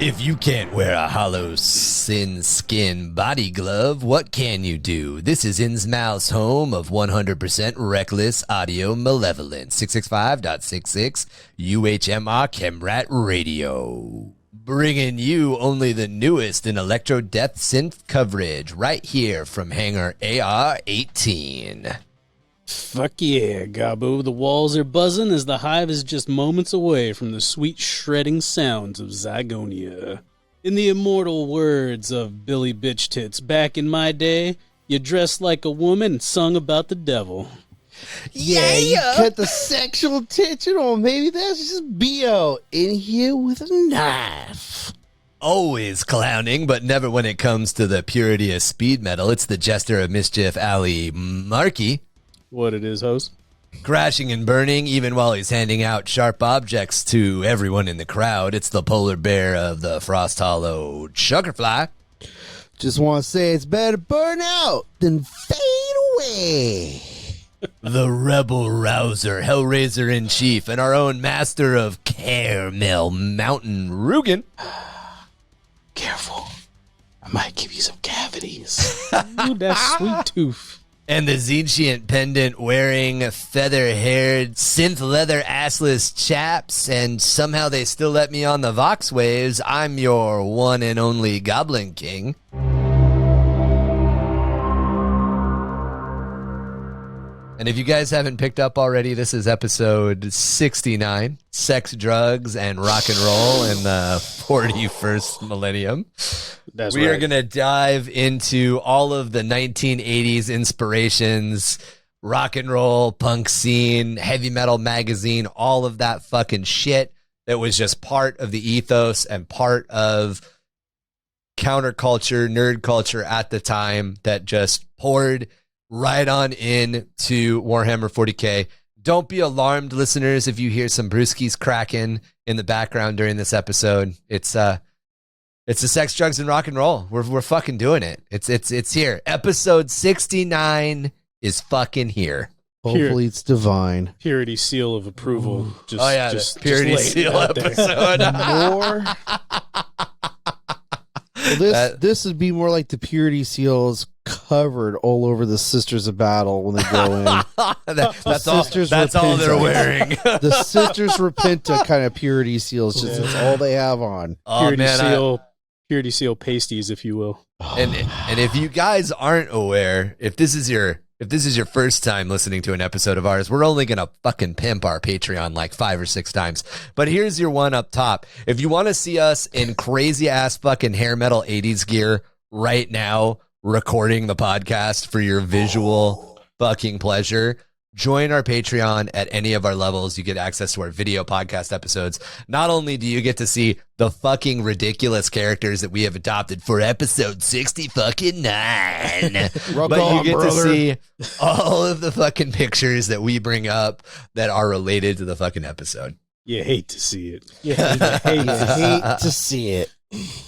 If you can't wear a hollow sin skin body glove, what can you do? This is Innsmouth's home of 100% reckless audio malevolence. 665.66 UHMR Chemrat Radio. Bringing you only the newest in electro death synth coverage right here from Hangar AR-18. Fuck yeah, Gobbo. The walls are buzzing as the hive is just moments away from the sweet shredding sounds of Zygonia. In the immortal words of Billy Bitch Tits, back in my day, you dressed like a woman and sung about the devil. Yeah, you cut the sexual tension on. Maybe that's just B.O. in here with a knife. Always clowning, but never when it comes to the purity of speed metal. It's the jester of mischief, alley, Marky. What it is, host? Crashing and burning even while he's handing out sharp objects to everyone in the crowd. It's the polar bear of the Frost Hollow, ChuckerFly. Just want to say it's better burn out than fade away. The rebel rouser, Hellraiser in chief, and our own master of Caramel Mountain, Roogan. Careful. I might give you some cavities. Ooh, that sweet tooth. And the Zenchient pendant wearing feather-haired, synth-leather assless chaps, and somehow they still let me on the Vox waves. I'm your one and only Goblin King. And if you guys haven't picked up already, this is episode 69, Sex, Drugs, and Rock and Roll in the 41st Millennium. We are going to dive into all of the 1980s inspirations, rock and roll, punk scene, heavy metal magazine, all of that fucking shit that was just part of the ethos and part of counterculture, nerd culture at the time that just poured right on in to Warhammer 40k. Don't be alarmed, listeners, if you hear some brewskis cracking in the background during this episode. It's the sex, drugs, and rock and roll. We're fucking doing it. It's here. Episode 69 is fucking here. Hopefully it's divine. Purity seal of approval. Just purity seal episode. More. Well, this would be more like the purity seals covered all over the Sisters of Battle when they go in. That's all they're wearing. The Sisters Repenta kind of purity seals. Just that's all they have on. Purity seal pasties, if you will. And if you guys aren't aware, if this is your first time listening to an episode of ours, we're only gonna fucking pimp our Patreon like 5 or 6 times. But here's your one up top. If you want to see us in crazy ass fucking hair metal 80s gear right now, recording the podcast for your visual fucking pleasure, join our Patreon at any of our levels. You get access to our video podcast episodes. Not only do you get to see the fucking ridiculous characters that we have adopted for episode 60 fucking 9, but you get to see all of the fucking pictures that we bring up that are related to the fucking episode. You hate to see it. You hate to see it.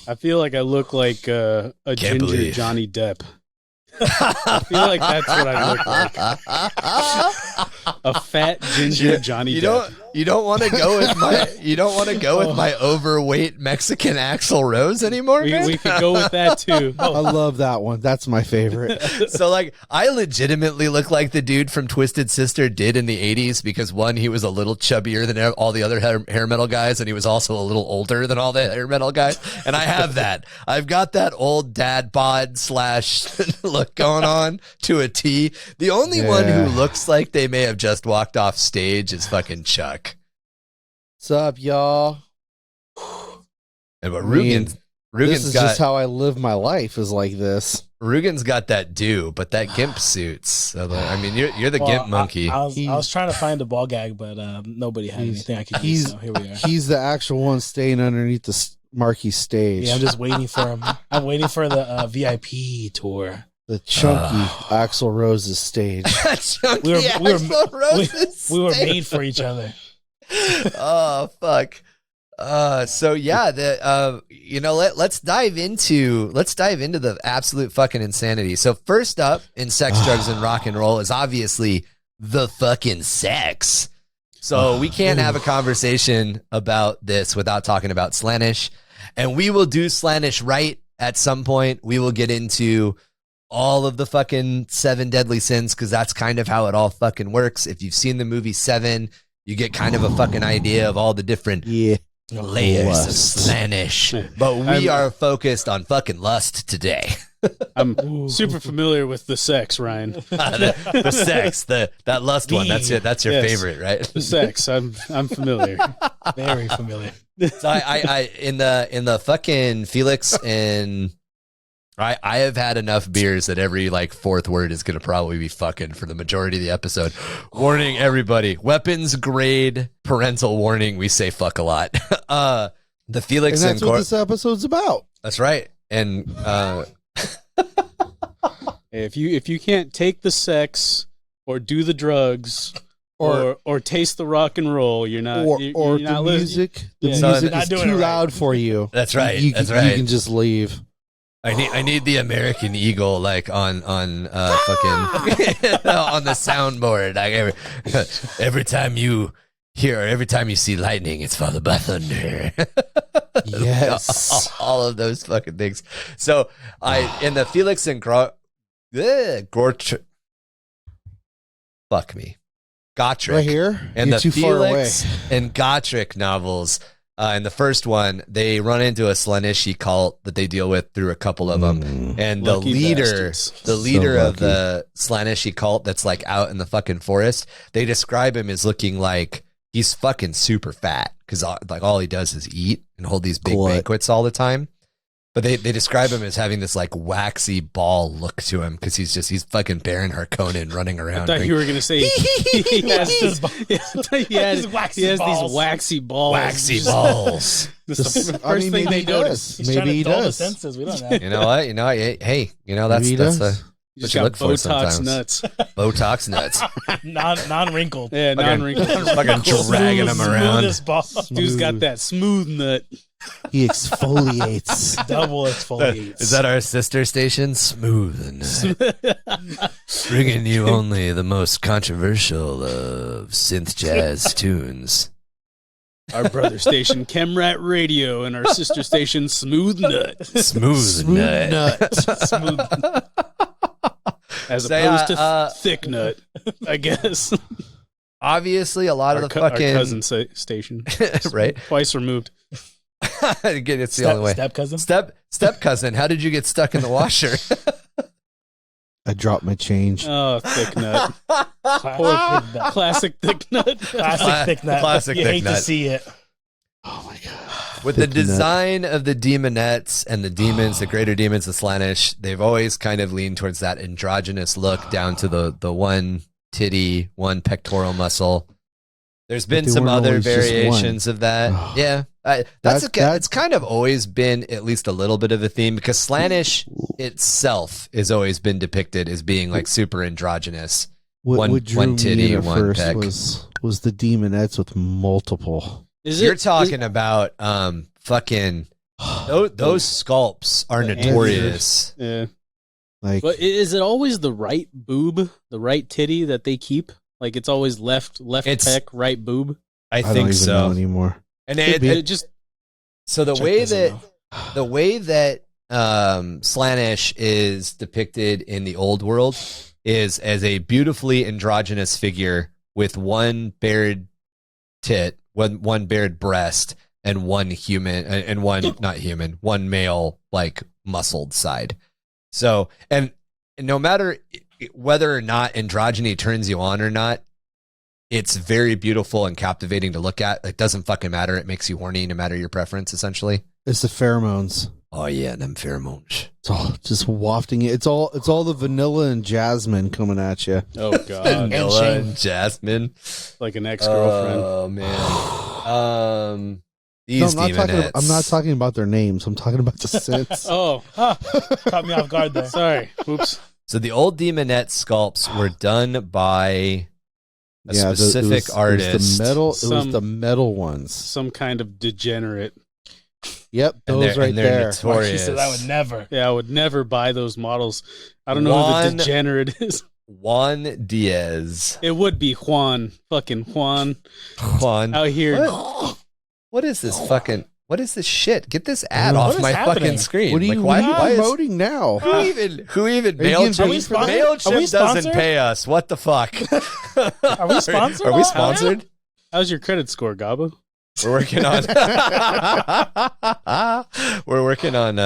I feel like I look like a ginger Johnny Depp. I feel like that's what I look like. A fat ginger Johnny Depp. You don't want to go with my overweight Mexican Axl Rose anymore. We could go with that too. I love that one. That's my favorite. So like, I legitimately look like the dude from Twisted Sister did in the 80s because one, he was a little chubbier than all the other hair metal guys, and he was also a little older than all the hair metal guys. And I have that. I've got that old dad bod / look going on to a T. The only one who looks like they may have just walked off stage is fucking Chuck. What's up, y'all? And but Roogan's this is just how I live my life, is like this. Roogan's got that do, but that gimp suits. So I mean, you're the gimp monkey. I was trying to find a ball gag, but nobody had anything I could use. So here we are. He's the actual one staying underneath the Marky stage. Yeah, I'm just waiting for him. I'm waiting for the VIP tour. The chunky Axl Rose's stage. We were made for each other. Oh fuck. So yeah, let's dive into the absolute fucking insanity. So first up in sex, drugs, and rock and roll is obviously the fucking sex. So we can't have a conversation about this without talking about Slaanesh. And we will do Slaanesh right at some point. We will get into all of the fucking 7 deadly sins, because that's kind of how it all fucking works. If you've seen the movie 7, you get kind of a fucking idea of all the different layers of Slaanesh. But we are focused on fucking lust today. I'm super familiar with the sex, Ryan. the sex, that lust one. That's it. That's your favorite, right? The sex. I'm familiar. Very familiar. So I in the fucking Felix, and I have had enough beers that every like 4th word is going to probably be fucking for the majority of the episode. Warning everybody, weapons grade parental warning. We say fuck a lot. The Felix and that's what this episode's about. That's right. And if you can't take the sex or do the drugs or taste the rock and roll, you're not you're the not music. The Yeah. music Not is doing too it right. loud for you. That's right. You That's can, right. You can just leave. I need the American Eagle like on fucking on the soundboard. Like every time you hear, every time you see lightning, it's followed by thunder. Yes. all of those fucking things. So in the Felix and Gotrek Right here? and You're the too far away. Felix and Gotrek novels. In the first one, they run into a Slaaneshi cult that they deal with through a couple of them, and Lucky the bastards. leader of lucky. the Slaaneshi cult that's like out in the fucking forest. They describe him as looking like he's fucking super fat because like all he does is eat and hold these big Glut. banquets all the time. But they describe him as having this like waxy ball look to him because he's fucking Baron Harkonnen running around. I thought you were gonna say he has His waxy these balls. waxy balls. waxy balls. This is the I first mean, thing maybe they he notice. does. He's trying Maybe he to dull the does. senses. We don't know. You know what? Hey, that's Maybe he that's does. what You you just got look for Botox sometimes. nuts. Botox nuts. Non-wrinkled. Yeah, non-wrinkled. Fucking dragging them around. Smoothest ball. Dude's got that smooth nut. He exfoliates. Double exfoliates. Is that our sister station? Smooth and bringing you only the most controversial of synth jazz tunes. Our brother station, Chemrat Radio, and our sister station, Smooth Nut. Smooth nut. Smooth. As So, opposed yeah, to Thick Nut, I guess. Obviously, a lot of the Our fucking cousin station. right. Twice removed. Again, it's the only way. Step cousin. Step cousin. How did you get stuck in the washer? I dropped my change. Oh, Thick Nut. Classic Thick Nut. Classic thick nut. Classic you thick hate nut. to see it. Oh my god. With the Thick nut. design of the demonettes and the demons, the greater demons, the Slaanesh, they've always kind of leaned towards that androgynous look down to the one titty, one pectoral muscle. There's been they some weren't other always just variations of that. Yeah. It's kind of always been at least a little bit of a theme because Slaanesh itself has always been depicted as being like super androgynous. What drew me titty, in at one first peck. was the demonettes with multiple. You're talking about fucking those sculpts are notorious. Yeah. Like But is it always the right boob, the right titty that they keep? Like it's always left It's- peck, right boob? I don't think even so. know anymore. And It just so the Check way this that out. the way that Slaanesh is depicted in the old world is as a beautifully androgynous figure with one bared tit, one bared breast, and one human and one not human, one male like muscled side. So and no matter whether or not androgyny turns you on or not, it's very beautiful and captivating to look at. It doesn't fucking matter. It makes you horny no matter your preference, essentially. It's the pheromones. Oh yeah, them pheromones. It's all just wafting it. It's all the vanilla and jasmine coming at you. oh god, Vanilla and Jasmine. like an ex-girlfriend. Oh man. These I'm not talking about their names. I'm talking about the scents. Oh, Caught me off guard there. sorry. Oops. So the old demonette sculpts were done by a specific artist. It was Some- the metal ones. Some kind of degenerate. Yep, And those right they're there. notorious. She said I would never. Yeah, I would never buy those models. I don't know who Juan- the degenerate is. Juan Diaz. It would be Juan. Fucking Juan Juan. out here. What is this fucking? What is this shit? Get this ad What off is my happening? fucking screen. What are you, like, what are you promoting now? Who even Are you getting MailChimp? paid for that? MailChimp doesn't pay us. What the fuck? Are we sponsored? Are we sponsored? How's your credit score, Gobbo? We're working on. We're working on.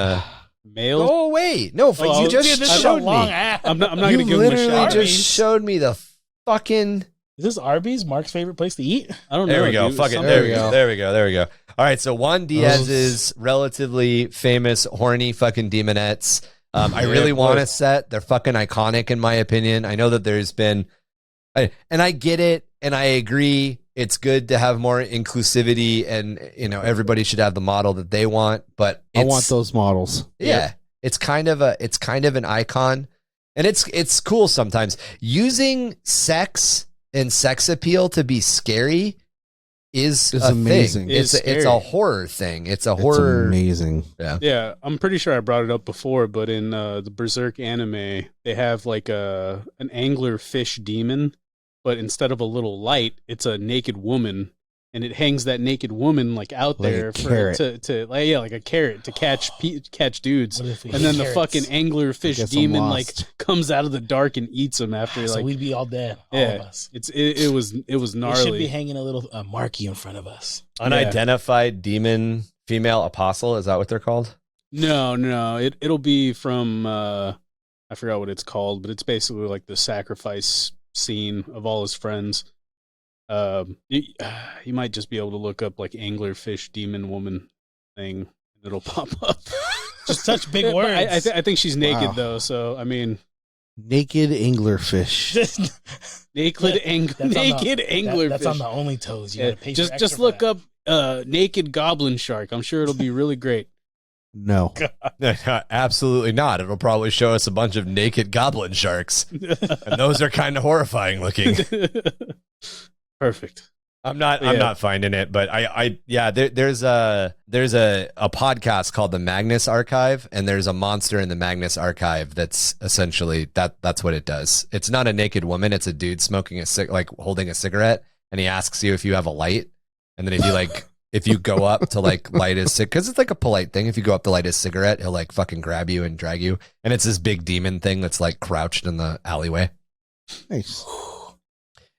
Mail. Oh wait, no! Oh, you just dude, this is a showed long me. ad. I'm not You going to give him a literally shout. just showed me the fucking. Is this Arby's, Mark's favorite place to eat? I don't know. There we go. dude. Fuck it. Something- There we go. There we go. There we go. All right. So Juan Diaz's relatively famous horny fucking demonettes. I really want to set. They're fucking iconic in my opinion. I know that there's been, and I get it, and I agree. It's good to have more inclusivity, and everybody should have the model that they want. But I want those models. Yeah, it's kind of an icon, and it's cool sometimes using sex and sex appeal to be scary is a amazing. thing. It's a horror thing. It's a horror. Amazing. Yeah, I'm pretty sure I brought it up before, but in the Berserk anime, they have like an angler fish demon, but instead of a little light, it's a naked woman, and it hangs that naked woman like out Like a there for carrot. to like a carrot to catch dudes. What if we And eat then the carrots? fucking angler fish Guess I'm demon like lost. comes out of the dark and eats them after So like we'd be all dead, all of yeah. us. It was They should be gnarly. hanging a little Marky in front of us. Unidentified demon female apostle. Is that what they're called? No, it'll be from I forgot what it's called, but it's basically like the sacrifice scene of all his friends. You might just be able to look up like anglerfish demon woman thing, and it'll pop up. Just such big But words. I think she's naked Wow. though, so I mean, Naked anglerfish. naked anglerfish. That's on the only toes. You Yeah, gotta pay just for just extra look for up naked goblin shark. I'm sure it'll be really great. No. Absolutely not. It'll probably show us a bunch of naked goblin sharks, and those are kind of horrifying looking. Perfect. I'm not finding it, but there's a podcast called the Magnus Archive, and there's a monster in the Magnus Archive that's essentially that's what it does. It's not a naked woman, it's a dude smoking holding a cigarette, and he asks you if you have a light, and then if you go up to like light his cigarette, because it's like a polite thing, if you go up to light his cigarette, he'll like fucking grab you and drag you, and it's this big demon thing that's like crouched in the alleyway. Nice.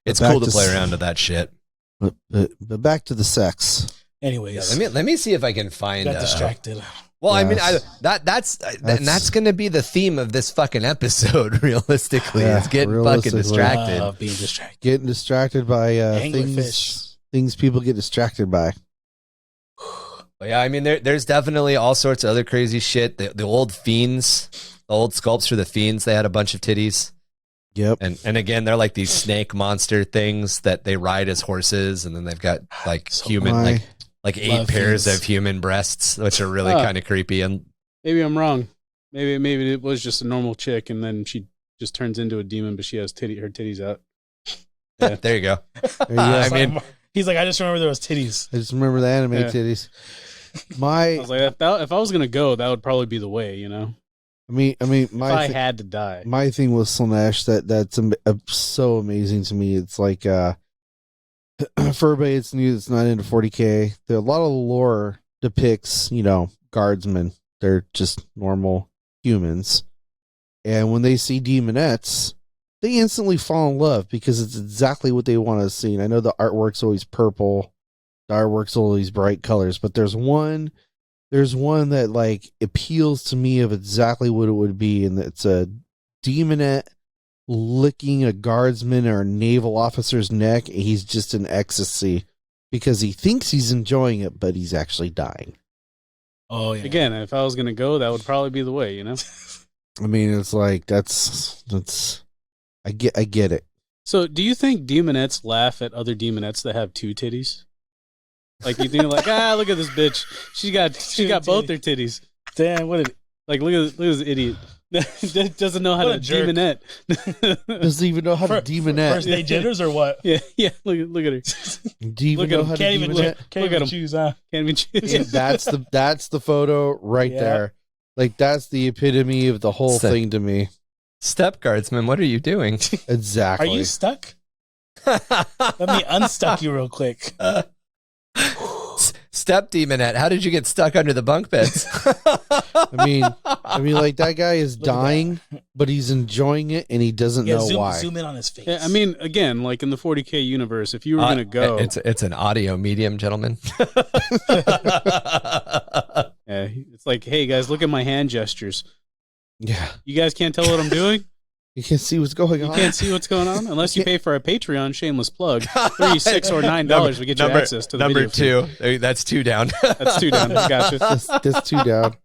It's Back cool to to play around with that shit. But back to the sex. Anyways, Let me see if I can find. got distracted. Well, I mean, Yes. that's going to be the theme of this fucking episode. Realistically, Yeah, it's getting fucking realistically. distracted. Being distracted. Getting distracted by Anglerfish. things people get distracted by. But yeah, I mean, there's definitely all sorts of other crazy shit. The old fiends, the old sculpts for the fiends, they had a bunch of titties. Yep. And again, they're like these snake monster things that they ride as horses, and then they've got like So human my- like 8 Love pairs fiends. of human breasts, which are really Huh. kind of creepy. And Maybe I'm wrong. Maybe it was just a normal chick, and then she just turns into a demon, but she has her titties out. Yeah. there you go. There you go. I mean, He's like, I just remember there was titties. I just remember the anime Yeah. titties. I was like, if I was gonna go, that would probably be the way, you know. I mean, If I had to die. my thing with Slaanesh that's so amazing to me. It's like for everybody that's new that's not into 40k, there a lot of lore depicts guardsmen. They're just normal humans, and when they see demonettes, they instantly fall in love because it's exactly what they want to see. And I know the artwork's always purple, the artwork's always bright colors, but there's one that like appeals to me of exactly what it would be, and it's a demonette licking a guardsman or a naval officer's neck, and he's just in ecstasy because he thinks he's enjoying it, but he's actually dying. Oh yeah. Again, if I was gonna go, that would probably be the way, you know. I mean, it's like that's I get it. So, do you think demonettes laugh at other demonettes that have 2 titties? Like you think, like, look at this bitch. She got both her titties. Damn, what a Like, look at this idiot. Doesn't know how What to a jerk. Doesn't demonette. even know how to first demonette. day jitters or what? Yeah. Look at her. Do you even look at know him. how to Can't even demonette? can't Look at even him. choose, huh? Can't even choose. And that's the photo right Yeah. there. Like that's the epitome of the whole Sick. thing to me. Step guardsman, what are you doing? Exactly. Are you stuck? Let me unstuck you real quick. Step Demonette, how did you get stuck under the bunk beds? I mean, like that guy is dying, but he's enjoying it, and he doesn't know why. Zoom in on his face. Yeah, I mean, again, like in the 40k universe, if you were going to go, it's an audio medium, gentlemen. yeah, it's like, hey guys, look at my hand gestures. Yeah, You guys can't tell what I'm doing. you can't see what's going on. You can't see what's going on unless you pay for our Patreon. Shameless plug: $3, $6, or $9 we get you access to the number video feed. 2. That's 2 down. That's 2 down. Gotcha. That's 2 down.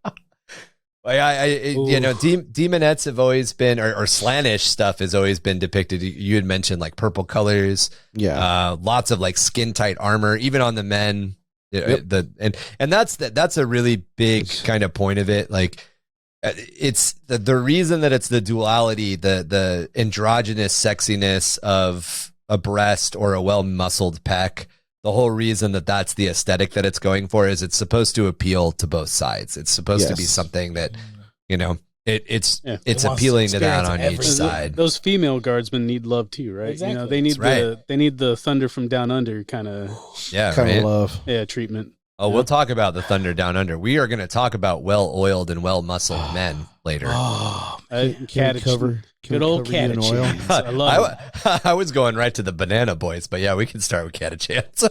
Demonettes have always been, or Slaanesh stuff has always been depicted. You had mentioned like purple colors, lots of like skin tight armor, even on the men. Yep. And that's a really big kind of point of it. Like it's the reason that it's the duality, the androgynous sexiness of a breast or a well muscled pec. The whole reason that that's the aesthetic that it's going for is it's supposed to appeal to both sides. It's supposed to be something that, it's appealing to that on each side. Those female guardsmen need love too, right? Exactly. They need the Thunder from Down Under kind of love. Yeah, treatment. Oh, we'll talk about the Thunder Down Under. We are going to talk about well-oiled and well-muscled men later. Oh, Good old Catachans. I love it. I was going right to the Banana Boys, but yeah, we can start with Catachans.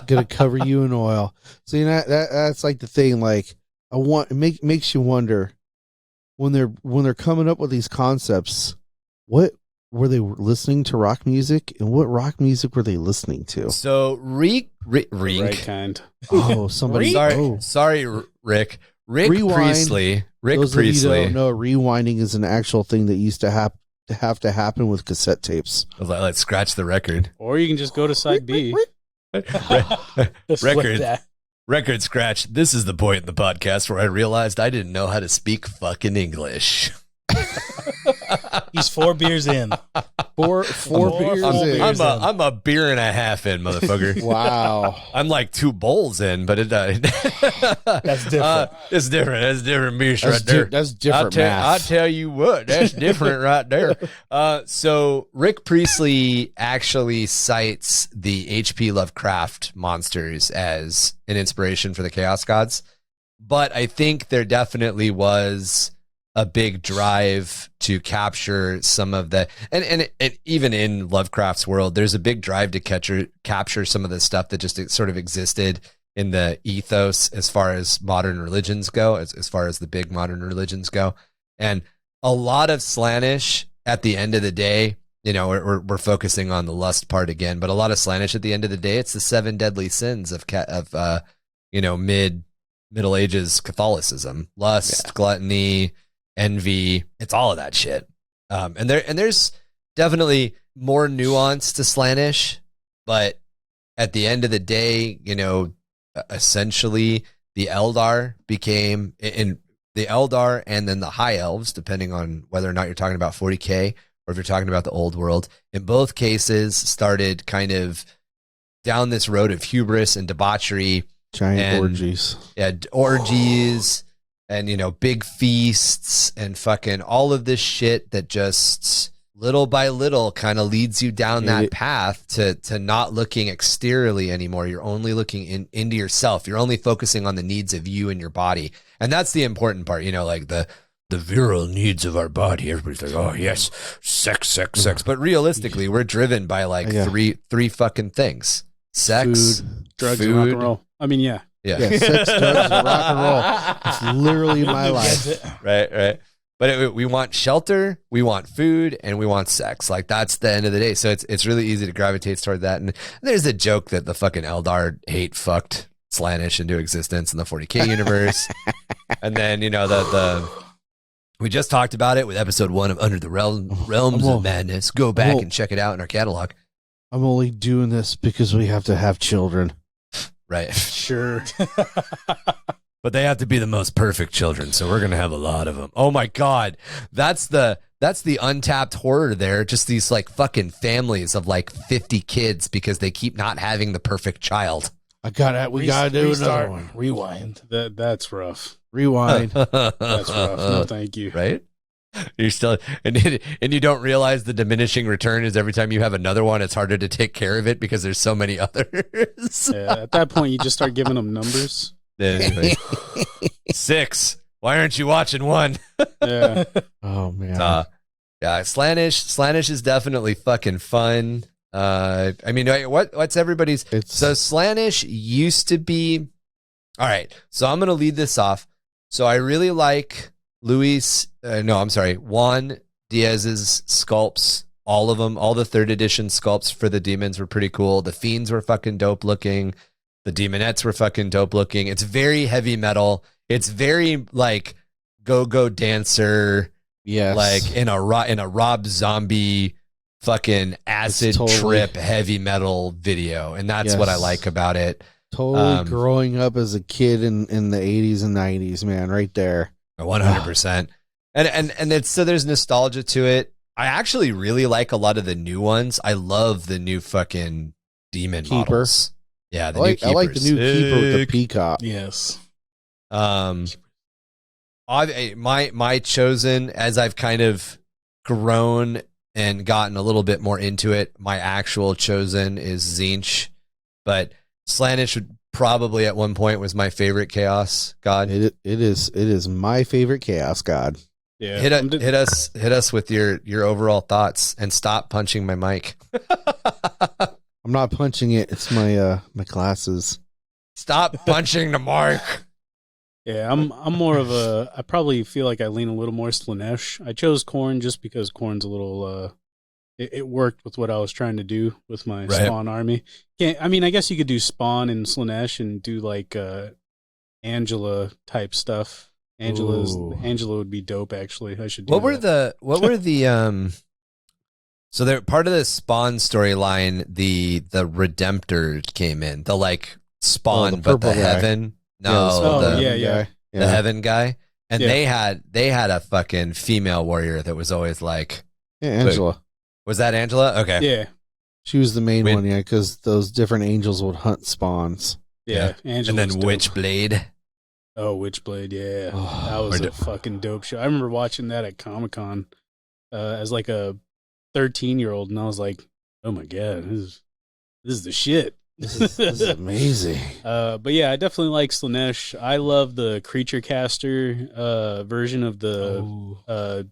gonna cover you in oil. See, that's like the thing. Like, makes you wonder when they're coming up with these concepts. What were they listening to rock music, and what rock music were they listening to? So Rink. Right kind. Oh, somebody. Sorry, Rick. Rick Rewind. Priestley. Rick Those Priestley. Of you don't know, rewinding is an actual thing that used to have to happen with cassette tapes. Let's scratch the record. Or you can just go to side B. Record scratch. This is the point in the podcast where I realized I didn't know how to speak fucking English. He's 4 beers in. Four beers in. I'm a beer and a half in, motherfucker. Wow. I'm like 2 bowls in, but That's different. It's different. That's different beers right there. That's different I'll tell you what, that's different right there. So Rick Priestley actually cites the H.P. Lovecraft monsters as an inspiration for the Chaos Gods. But I think there definitely was a big drive to capture some of the, and even in Lovecraft's world, there's a big drive to capture some of the stuff that just sort of existed in the ethos as far as modern religions go, as far as the big modern religions go. And a lot of Slaanesh at the end of the day, we're focusing on the lust part again, but a lot of Slaanesh at the end of the day, it's the 7 deadly sins of Middle Ages Catholicism: lust, gluttony, envy. It's all of that shit. And there's definitely more nuance to Slaanesh, but at the end of the day, essentially the Eldar became in the Eldar and then the High Elves, depending on whether or not you're talking about 40k or if you're talking about the old world. In both cases, started kind of down this road of hubris and debauchery. Giant orgies. Yeah, orgies. And, big feasts and fucking all of this shit that just little by little kind of leads you down that path to not looking exteriorly anymore. You're only looking into yourself. You're only focusing on the needs of you and your body. And that's the important part, like the virile needs of our body. Everybody's like, oh, yes, sex. But realistically, we're driven by like three fucking things: sex, food, drugs, food, and rock and roll. I mean, yeah. Yeah, sex, drugs, and rock and roll. It's literally my life. Right. But we want shelter, we want food, and we want sex. Like, that's the end of the day. So it's really easy to gravitate toward that. And there's a joke that the fucking Eldar fucked Slaanesh into existence in the 40k universe. And then, we just talked about it with episode 1 of Under the Realms of Madness. Go back and check it out in our catalog. I'm only doing this because we have to have children. Right. Sure. But they have to be the most perfect children, so we're going to have a lot of them. Oh my God. That's the untapped horror there. Just these like fucking families of like 50 kids because they keep not having the perfect child. We got to do another one. Rewind. That's rough. Rewind. That's rough. No, thank you. Right? You're still, and you don't realize the diminishing return is every time you have another one, it's harder to take care of it because there's so many others. Yeah, at that point, you just start giving them numbers. Anyway. 6. Why aren't you watching 1? Yeah. Oh man. Yeah, Slaanesh is definitely fucking fun. I mean, what's everybody's? So Slaanesh used to be. All right, so I'm gonna lead this off. So I really like Juan Diaz's sculpts. All of them, all the 3rd edition sculpts for the demons were pretty cool. The fiends were fucking dope looking. The demonettes were fucking dope looking. It's very heavy metal. It's very like go-go dancer. Yes. Like in a Rob Zombie fucking acid trip heavy metal video. And that's what I like about it. Totally growing up as a kid in the 80s and 90s, man, right there. 100%. And it's, so there's nostalgia to it. I actually really like a lot of the new ones. I love the new fucking demon models. Yeah, new keepers. I like the new keeper with the peacock. Yes. My chosen, as I've kind of grown and gotten a little bit more into it, my actual chosen is Tzeentch, but Slaanesh would probably at one point was my favorite chaos god. It is my favorite chaos god. Yeah, hit us with your overall thoughts and stop punching my mic. I'm not punching it. It's my my glasses. Stop punching the mark. Yeah, I'm more of a. I probably feel like I lean a little more Slaanesh. I chose Khorn just because Khorn's a little. It worked with what I was trying to do with my spawn army. I mean, I guess you could do spawn in Slaanesh and do like Angela type stuff. Angela would be dope. Actually, I should. Do what were the So they're part of the spawn storyline. The Redemptor came in. The like spawn, but the heaven. No, the heaven guy, and they had a fucking female warrior that was always like, Angela. Was that Angela? Okay, yeah, she was the main one, because those different angels would hunt spawns. Yeah, Angela, and then Witchblade. Oh, Witchblade, yeah, that was a fucking dope show. I remember watching that at Comic-Con as like a 13-year-old, and I was like, oh my god, this is the shit. This is amazing. But yeah, I definitely like Slaanesh. I love the creature caster version of the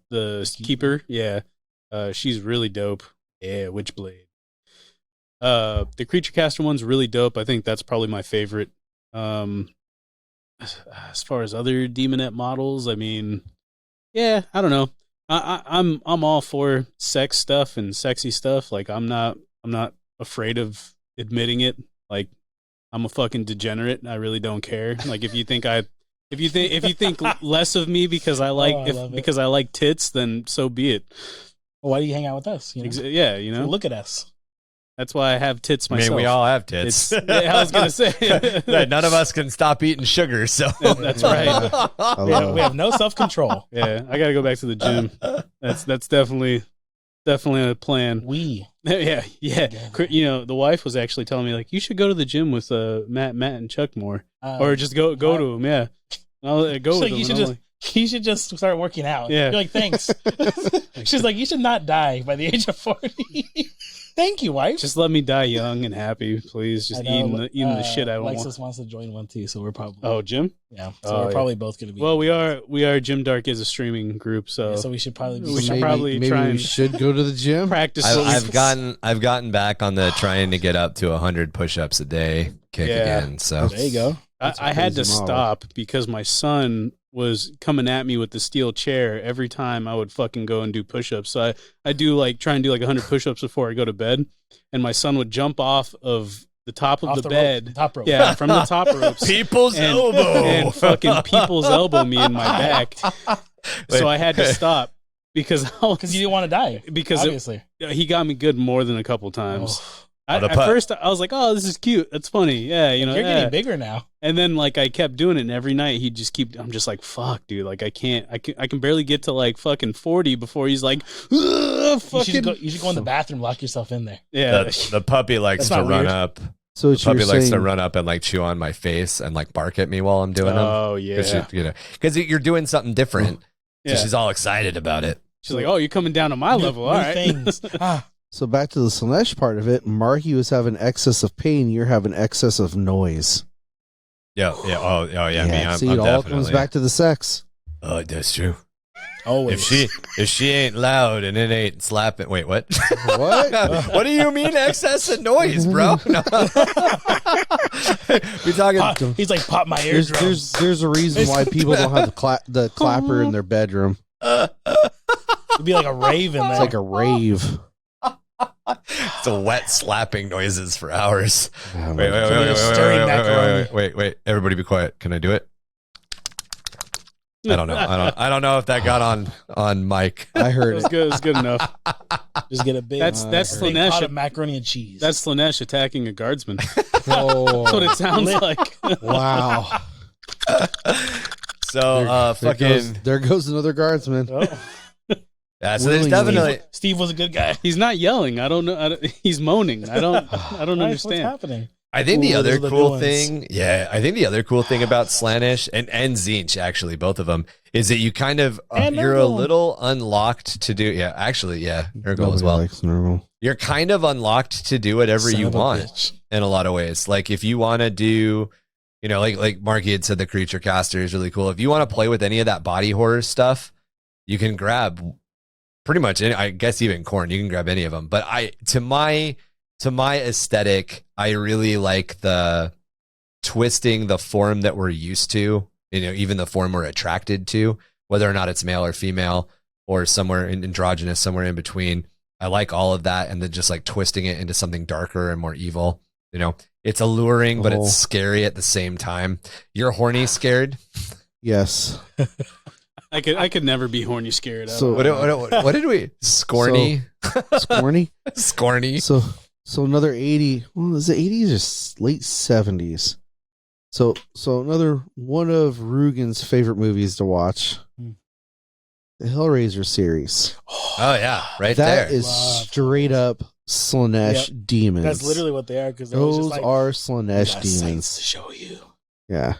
keeper. Yeah, she's really dope. Yeah, Witchblade. The creature caster one's really dope. I think that's probably my favorite. As far as other demonette models, I mean, yeah, I don't know. I'm all for sex stuff and sexy stuff. Like I'm not afraid of admitting it. Like I'm a fucking degenerate. I really don't care. Like if you think less of me because I like tits, then so be it. Well, why do you hang out with us? You know? Yeah, you know. Look at us. That's why I have tits myself. I mean, we all have tits. I was gonna say none of us can stop eating sugar. So that's right. We have no self-control. Yeah, I got to go back to the gym. That's definitely a plan. Yeah. You know, the wife was actually telling me like you should go to the gym with Matt, and Chuck more, or just go to him. Yeah, I'll go with him. You should just start working out. Yeah. You're like, thanks. She's like, you should not die by the age of 40. Thank you, wife. Just let me die young and happy, please. Just eating the shit I don't want. Alexis wants to join one too, so we're probably. Oh, Jim? Yeah. So we're probably both going to be. Well, we are. Jim Dark is a streaming group, so we should probably. We should go to the gym. Practice. I've gotten back on the trying to get up to 100 push-ups a day kick again. So there you go. I had to stop because my son was coming at me with the steel chair every time I would fucking go and do push-ups. So I do try and do 100 push-ups before I go to bed, and my son would jump off of the top of the bed. Top rope. Yeah, from the top ropes. People's elbow. And fucking people's elbow me in my back. So I had to stop because you didn't want to die. Because obviously he got me good more than a couple times. At first, I was like, "Oh, this is cute. That's funny." Yeah, you know, you're getting bigger now. And then, I kept doing it, and every night he'd just keep. I'm just like, "Fuck, dude! I can barely get to fucking 40 before he's like, fucking." You should go in the bathroom, lock yourself in there. Yeah, the puppy likes to run up. So the puppy likes to run up and chew on my face and bark at me while I'm doing them. Oh yeah, because you're doing something different. So she's all excited about it. She's like, "Oh, you're coming down to my level, all New right." things. So back to the Slaanesh part of it. Marky was having excess of pain. You're having excess of noise. Yeah. Oh, yeah. Me, I'm see, it all definitely. comes back to the sex. Oh, that's true. Always. If she ain't loud and it ain't slapping. Wait, what? What? What do you mean excess of noise, bro? No. We talking. He's like, pop my eardrums. There's a reason why people don't have the clapper in their bedroom. It'd be like a rave in there. It's like a rave. It's a wet slapping noises for hours. Oh, Wait. Everybody be quiet. Can I do it? I don't know. I don't know if that got on mic. I heard It was it. good. It's good enough. Just get a big, That's big Slaanesh. pot of macaroni and cheese. That's Slaanesh attacking a guardsman. Oh, That's what it sounds like. wow. So There goes another guardsman. Oh. Yeah, so there's Willingly. definitely Steve was a good guy. He's not yelling. I don't know. He's moaning. I don't What's understand. happening? I think the Ooh, other those are the cool new thing, I think the other cool thing about Slaanesh and Tzeentch, actually, both of them, is that you kind of, And you're a Nurgle. little unlocked to do, Nurgle as well. Likes Nurgle. You're kind of unlocked to do whatever Son you of a want bitch. in a lot of ways. Like if you want to do, like Marky had said, the creature caster is really cool. If you want to play with any of that body horror stuff, you can grab pretty much any, I guess even Khorne, you can grab any of them. But to my aesthetic, I really like the twisting the form that we're used to, even the form we're attracted to, whether or not it's male or female or somewhere androgynous, somewhere in between. I like all of that. And then just like twisting it into something darker and more evil. It's alluring, but it's scary at the same time. You're horny scared. Yes. I could never be horny scared. So- What did we? Scorny? Scorny. Scorny. So another 80. Well, is it 80s or late 70s? So another one of Roogan's favorite movies to watch. The Hellraiser series. Oh, yeah. Right That there. is Love straight up Slaanesh demons. That's literally what they are. Because Those just like, are "We Slaanesh got sights demons. to show you. Yeah.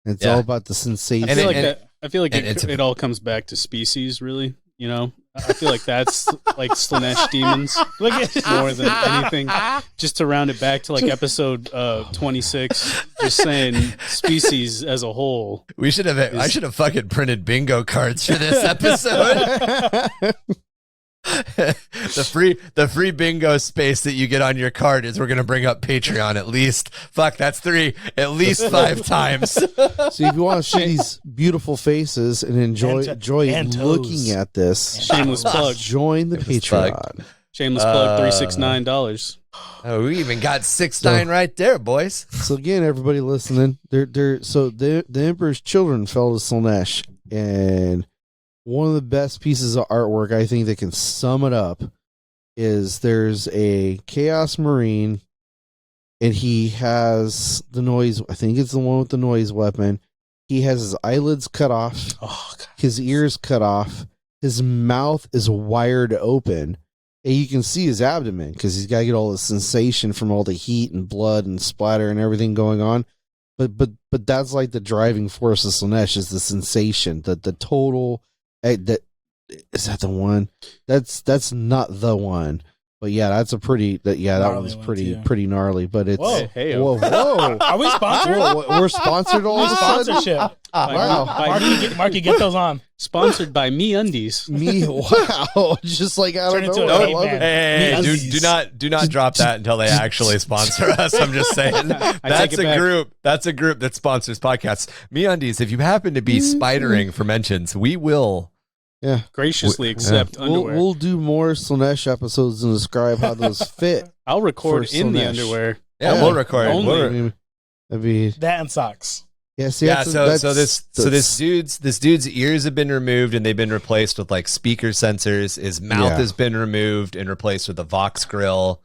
It's Yeah. all about the sensation. I feel like and- that. I feel like and it's it all comes back to species, really. I feel like that's like Slaanesh demons Look at more than anything. Just to round it back to like episode 26, just saying species as a whole. I should have fucking printed bingo cards for this episode. The free bingo space that you get on your card is we're gonna bring up Patreon at least. Fuck, that's 3, at least 5 times. So if you want to see these beautiful faces and enjoy And toes. looking at this, Shameless plug. join the Shameless plug. Patreon. Shameless plug. $369. Oh, we even got 6-9 right there, boys. So again, everybody listening, the Emperor's children fell to Slaanesh, and one of the best pieces of artwork I think that can sum it up is there's a Chaos Marine, and he has the noise. I think it's the one with the noise weapon. He has his eyelids cut off, Oh, God. his ears cut off, his mouth is wired open, and you can see his abdomen because he's got to get all the sensation from all the heat and blood and splatter and everything going on. But that's like the driving force of Slaanesh is the sensation, the total. That is that the one? That's not the one. But yeah, that's a pretty. That Gnarly one's one, pretty too. gnarly. But it's Whoa. Hey, whoa. Are we sponsored? Whoa, we're sponsored all of a sudden. Sponsorship. Wow. Marky, get those on. Sponsored by MeUndies. Me, wow, just like out Turn of into nowhere. a I love caveman. it. Hey, MeUndies. do not drop that until they actually sponsor us. I'm just saying. take That's it a back. group. That's a group that sponsors podcasts. MeUndies, if you happen to be spidering for mentions, we will. Yeah, Graciously accept underwear. we'll do more Slaanesh episodes and describe how those fit. I'll record for in the Slaanesh. underwear. Yeah, Yeah. we'll record. Only. That'd be That and socks. yeah. See, Yeah, that's- so this dude's ears have been removed and they've been replaced with like speaker sensors. His mouth Yeah. has been removed and replaced with a Vox grill.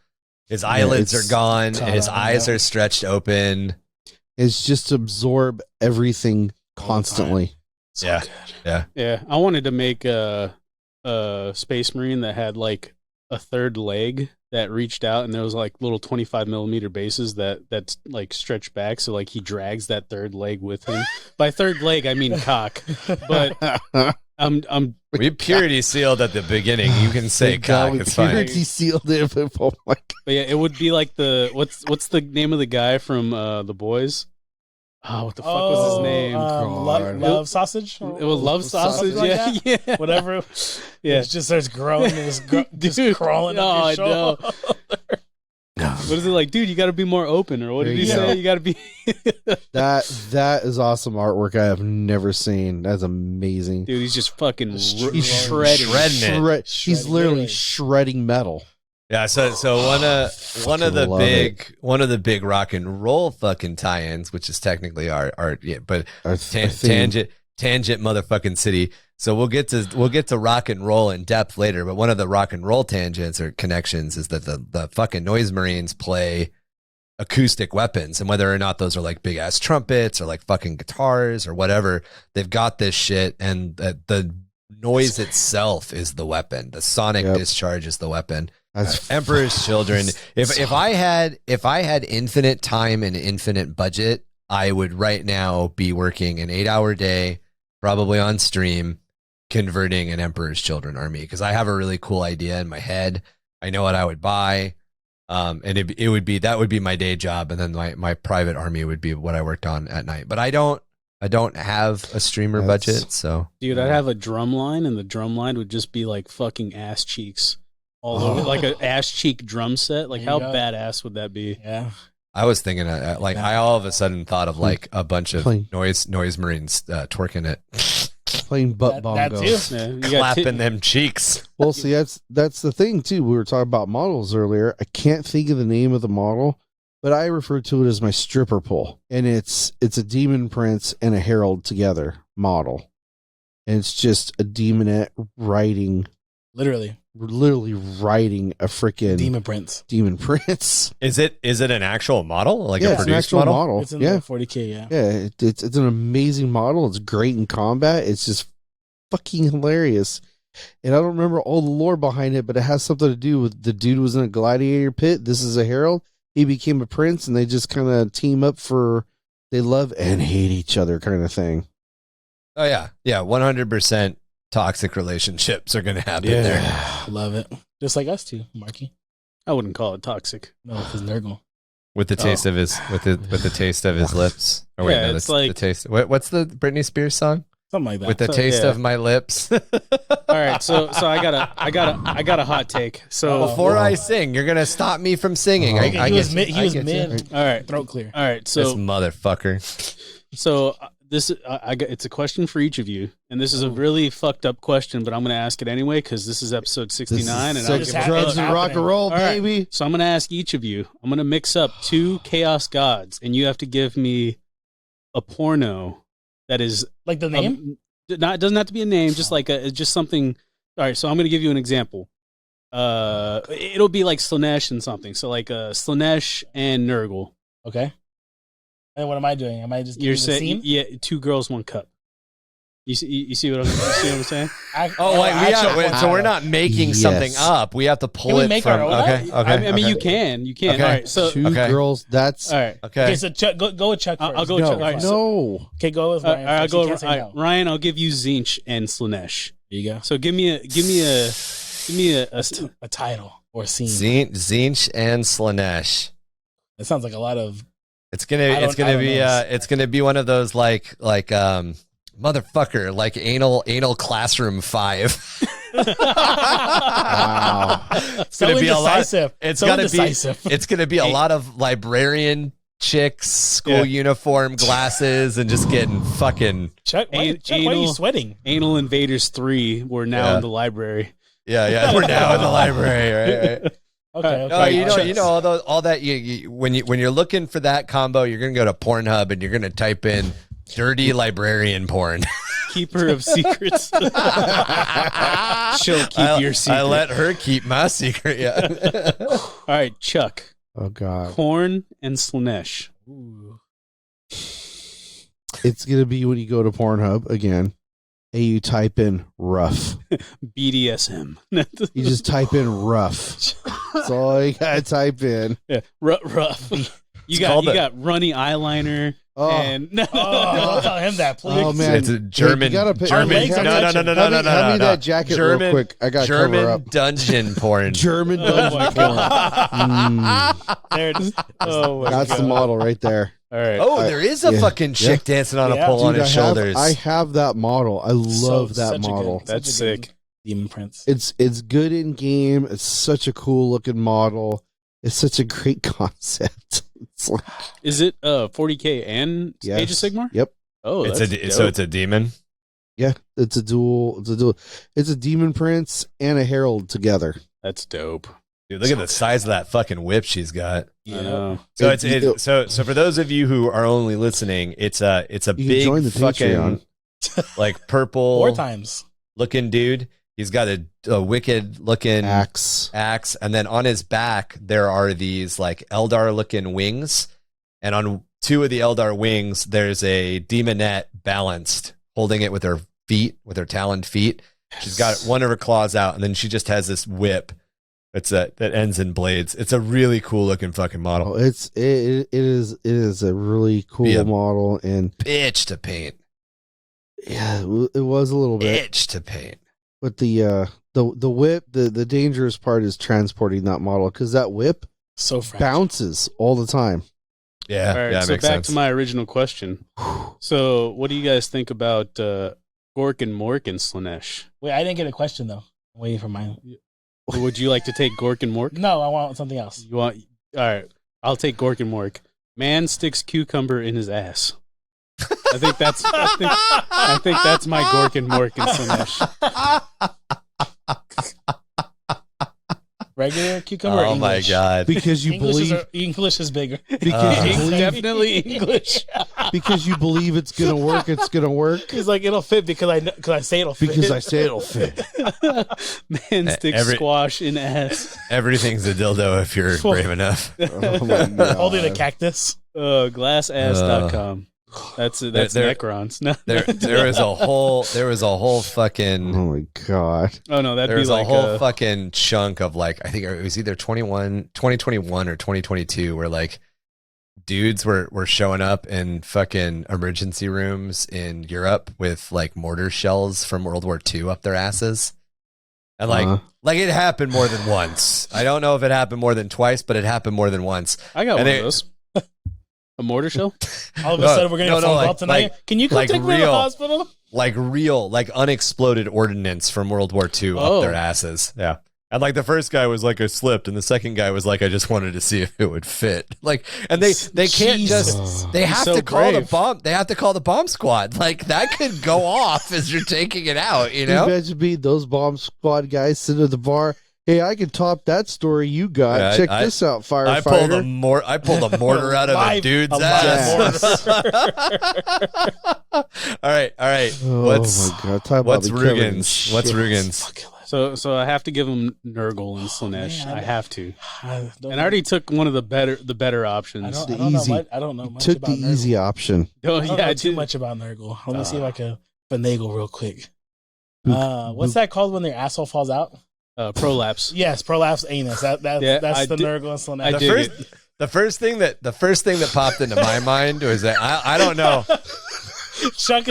His eyelids it's are gone and his cut eyes out. are stretched open. it's just absorb everything constantly. So Yeah. good. Yeah, I wanted to make a Space Marine that had like a third leg that reached out, and there was like little 25mm bases that's like stretched back, so like he drags that third leg with him. By third leg, I mean cock. But We purity sealed at the beginning. You can say Thank God cock. we It's fine. purity sealed it. But, oh my God. But yeah, it would be like what's the name of the guy from The Boys? Oh, what the fuck was his name? Love sausage. It was Love Sausage. Like Yeah, that? yeah. Whatever. Yeah. It just starts growing and just crawling Oh, up I your shoulder. What is it like, dude? You got to be more open, or what There did he you say? go. You got to be. That is awesome artwork I have never seen. That's amazing. Dude, he's just fucking He's shredding. He's literally shredding metal. Yeah, so one of the love big rock and roll fucking tie-ins, which is technically our yeah, but Our tangent motherfucking city. So we'll get to rock and roll in depth later, but one of the rock and roll tangents or connections is that the fucking Noise Marines play acoustic weapons, and whether or not those are like big ass trumpets or like fucking guitars or whatever, they've got this shit, and the noise itself is the weapon. The sonic discharge is the weapon. That's Emperor's Children. If I had infinite time and infinite budget, I would right now be working an 8-hour day, probably on stream, converting an Emperor's Children army, because I have a really cool idea in my head. I know what I would buy, and it would be that would be my day job, and then my private army would be what I worked on at night. But I don't have a streamer budget, so Dude, I'd have a drum line, and the drum line would just be like fucking ass cheeks all over, like an ass cheek drum set. Like, There how you go. badass would that be? Yeah. I was thinking I all of a sudden thought of like a bunch of Plain. noise marines twerking it, playing butt That bongos. too. Yeah, you got clapping them cheeks. Well, see, that's the thing too. We were talking about models earlier. I can't think of the name of the model, but I refer to it as my stripper pole, and it's a demon prince and a herald together model, and it's just a demonette riding, literally riding a freaking Demon Prince. demon prince. Is it an actual model, like Yeah, a it's an produced actual model? model. It's in Yeah, the 40k, yeah. yeah, it's an amazing model. It's great in combat. It's just fucking hilarious. And I don't remember all the lore behind it, but it has something to do with the dude was in a gladiator pit. This is a herald. He became a prince, and they just kind of team up for they love and hate each other kind of thing. Oh yeah, 100% toxic relationships are going to happen there. Love it. Just like us two, Marky. I wouldn't call it toxic. No, because Nurgle. With the taste of his with the taste of his lips. Or wait, Yeah, no, it's that's like- the taste. What's the Britney Spears song? Something like that. With the So, taste yeah. of my lips. All right, so I got a hot take. So Before I sing, you're gonna stop me from singing. I he was get you. mid. He was I get you. mid. all right, Throat clear. all right. This So motherfucker. this I got it's a question for each of you, and this is a really fucked up question, but I'm going to ask it anyway because this is episode 69, and I don't Sex, give a drugs, fuck. and rock and roll, All right. baby. So I'm going to ask each of you. I'm going to mix up 2 chaos gods, and you have to give me a porno that is Like the name? it doesn't have to be a name, just like just something. All right, so I'm going to give you an example. It'll be like Slaanesh and something. So like Slaanesh and Nurgle. Okay. And what am I doing? Am I just You're giving the saying, scene? yeah, 2 girls, 1 cup. You see what I'm saying? Oh, wait, Actual so we're not making something Yes. up. We have to pull Can we it make from. our own? Okay, okay. I mean, okay. you can. Okay. All right, so 2 Okay. girls. That's all right. Okay. Okay, so Chuck, go with Chuck first. I'll go with no, Chuck. All right, no. Okay, go with All Ryan. right, I'll first. go. You can't say All right, no. Ryan, I'll give you Zinch and Slaanesh. There you go. So give me a A title or scene. Zinch and Slaanesh. That sounds like a lot of. It's I don't gonna be one of those like motherfucker, like anal classroom 5. Wow. It's gonna be a lot. indecisive. It's So gonna indecisive. be. It's gonna be a lot of librarian chicks, school uniform, glasses, and just getting fucking. Chuck, why are you Anal- sweating? Anal Invaders 3. We're now Yeah. in the library. Yeah. We're now in the library, right? Okay. No, you know all that. When you're looking for that combo, you're gonna go to Pornhub and you're gonna type in "dirty librarian porn." Keeper of secrets. She'll keep your secret. I let her keep my secret. Yeah. All right, Chuck. Oh God. Khorn and Slaanesh. Ooh. It's gonna be when you go to Pornhub again, and you type in rough. BDSM. You just type in rough. That's all you gotta type in. Yeah, rough. You called got runny eyeliner. Oh, And no, Don't tell him that, please. oh man, It's a German. You gotta pick, German. legs are No. touching. Hand me that jacket German, real quick. I got to cover German up. dungeon porn. German dungeon porn. There it is. oh my That's God. the model right there. All right. Oh, there is a Yeah. fucking chick dancing on a Yeah. pole on Dude, his shoulders. I have that model. I love that Such a model. good- That's such a good sick. Demon Prince. It's good in game. It's such a cool looking model. It's such a great concept. It's like, Is it 40k and yes. Age of Sigmar? Yep. Oh, it's that's a so dope. it's a demon. Yeah, it's a dual. It's a demon prince and a herald together. That's dope. Dude, look at the size of that fucking whip she's got. I know. So so for those of you who are only listening, it's a You can big join the fucking like purple 4 times. looking dude. He's got a wicked looking Axe. and then on his back there are these like Eldar looking wings, and on 2 of the Eldar wings there's a demonette balanced, holding it with her feet, with her taloned feet. She's got one of her claws out, and then she just has this whip that ends in blades. It's a really cool looking fucking model. Oh, it is a really cool Yeah. model, and Bitch to paint. yeah, it was a little bit. Bitch to paint. But the whip, the dangerous part is transporting that model, because that whip So fresh. bounces all the time. Yeah, All right. yeah, So makes back sense. to my original question. So, what do you guys think about Gork and Mork and Slaanesh? Wait, I didn't get a question though. I'm waiting for mine. Would you like to take Gork and Mork? No, I want something else. You want? All right. I'll take Gork and Mork. Man sticks cucumber in his ass. I think that's my Gork and Mork and Slaanesh. Regular cucumber. or Oh my English? god. Because you English believe English is bigger. because you believe Definitely English. because you believe it's gonna work. It's gonna work. He's like, it'll fit because I say it'll fit. Because I say it'll fit. Man sticks Every- squash in ass. Everything's a dildo if you're brave enough. Oh my God. holding a cactus. Glassass.com. That's there- Necrons. No. There was a whole fucking Oh my God. Oh no, that'd there be was like a whole fucking chunk of like, I think it was either 2021 or 2022 where like dudes were showing up in fucking emergency rooms in Europe with like mortar shells from World War II up their asses. And like it happened more than once. I don't know if it happened more than twice, but it happened more than once. I got And one they- of those. A mortar shell? All of a sudden, we're getting a phone call like- tonight. Can you come like take me to the real. hospital? Like real, like unexploded ordnance from World War II Oh. up their asses. Yeah. And like the first guy was like, I slipped, and the second guy was like, I just wanted to see if it would fit. Like, and they can't Jesus. just, they have so to call the brave. bomb. They have to call the bomb squad. Like that could go off as you're taking it out, you You know? imagine being those bomb squad guys sitting at the bar. Hey, I can top that story you got. Yeah, Check I- this out, I firefighter. pulled a mortar out of a Live- dude's a live ass. all right. Oh What's my God. Talk what's about me covered in Roogan's? What's shit. Roogan's? So I have to give him Nurgle and Slaanesh. man. I have to. I don't And I already took one of the better options. I The don't know easy- much. I don't know much Took about the easy Nurgle. option. Oh, I don't yeah, know I too did. much about Nurgle. Let me see if I can finagle real quick. Book- What's that called when their asshole falls out? Prolapse. Yes, prolapse anus. Yeah, That's I the did- Nurgle and Slaanesh. I The dig first, the first thing that popped into my mind was that I don't know. Chuck,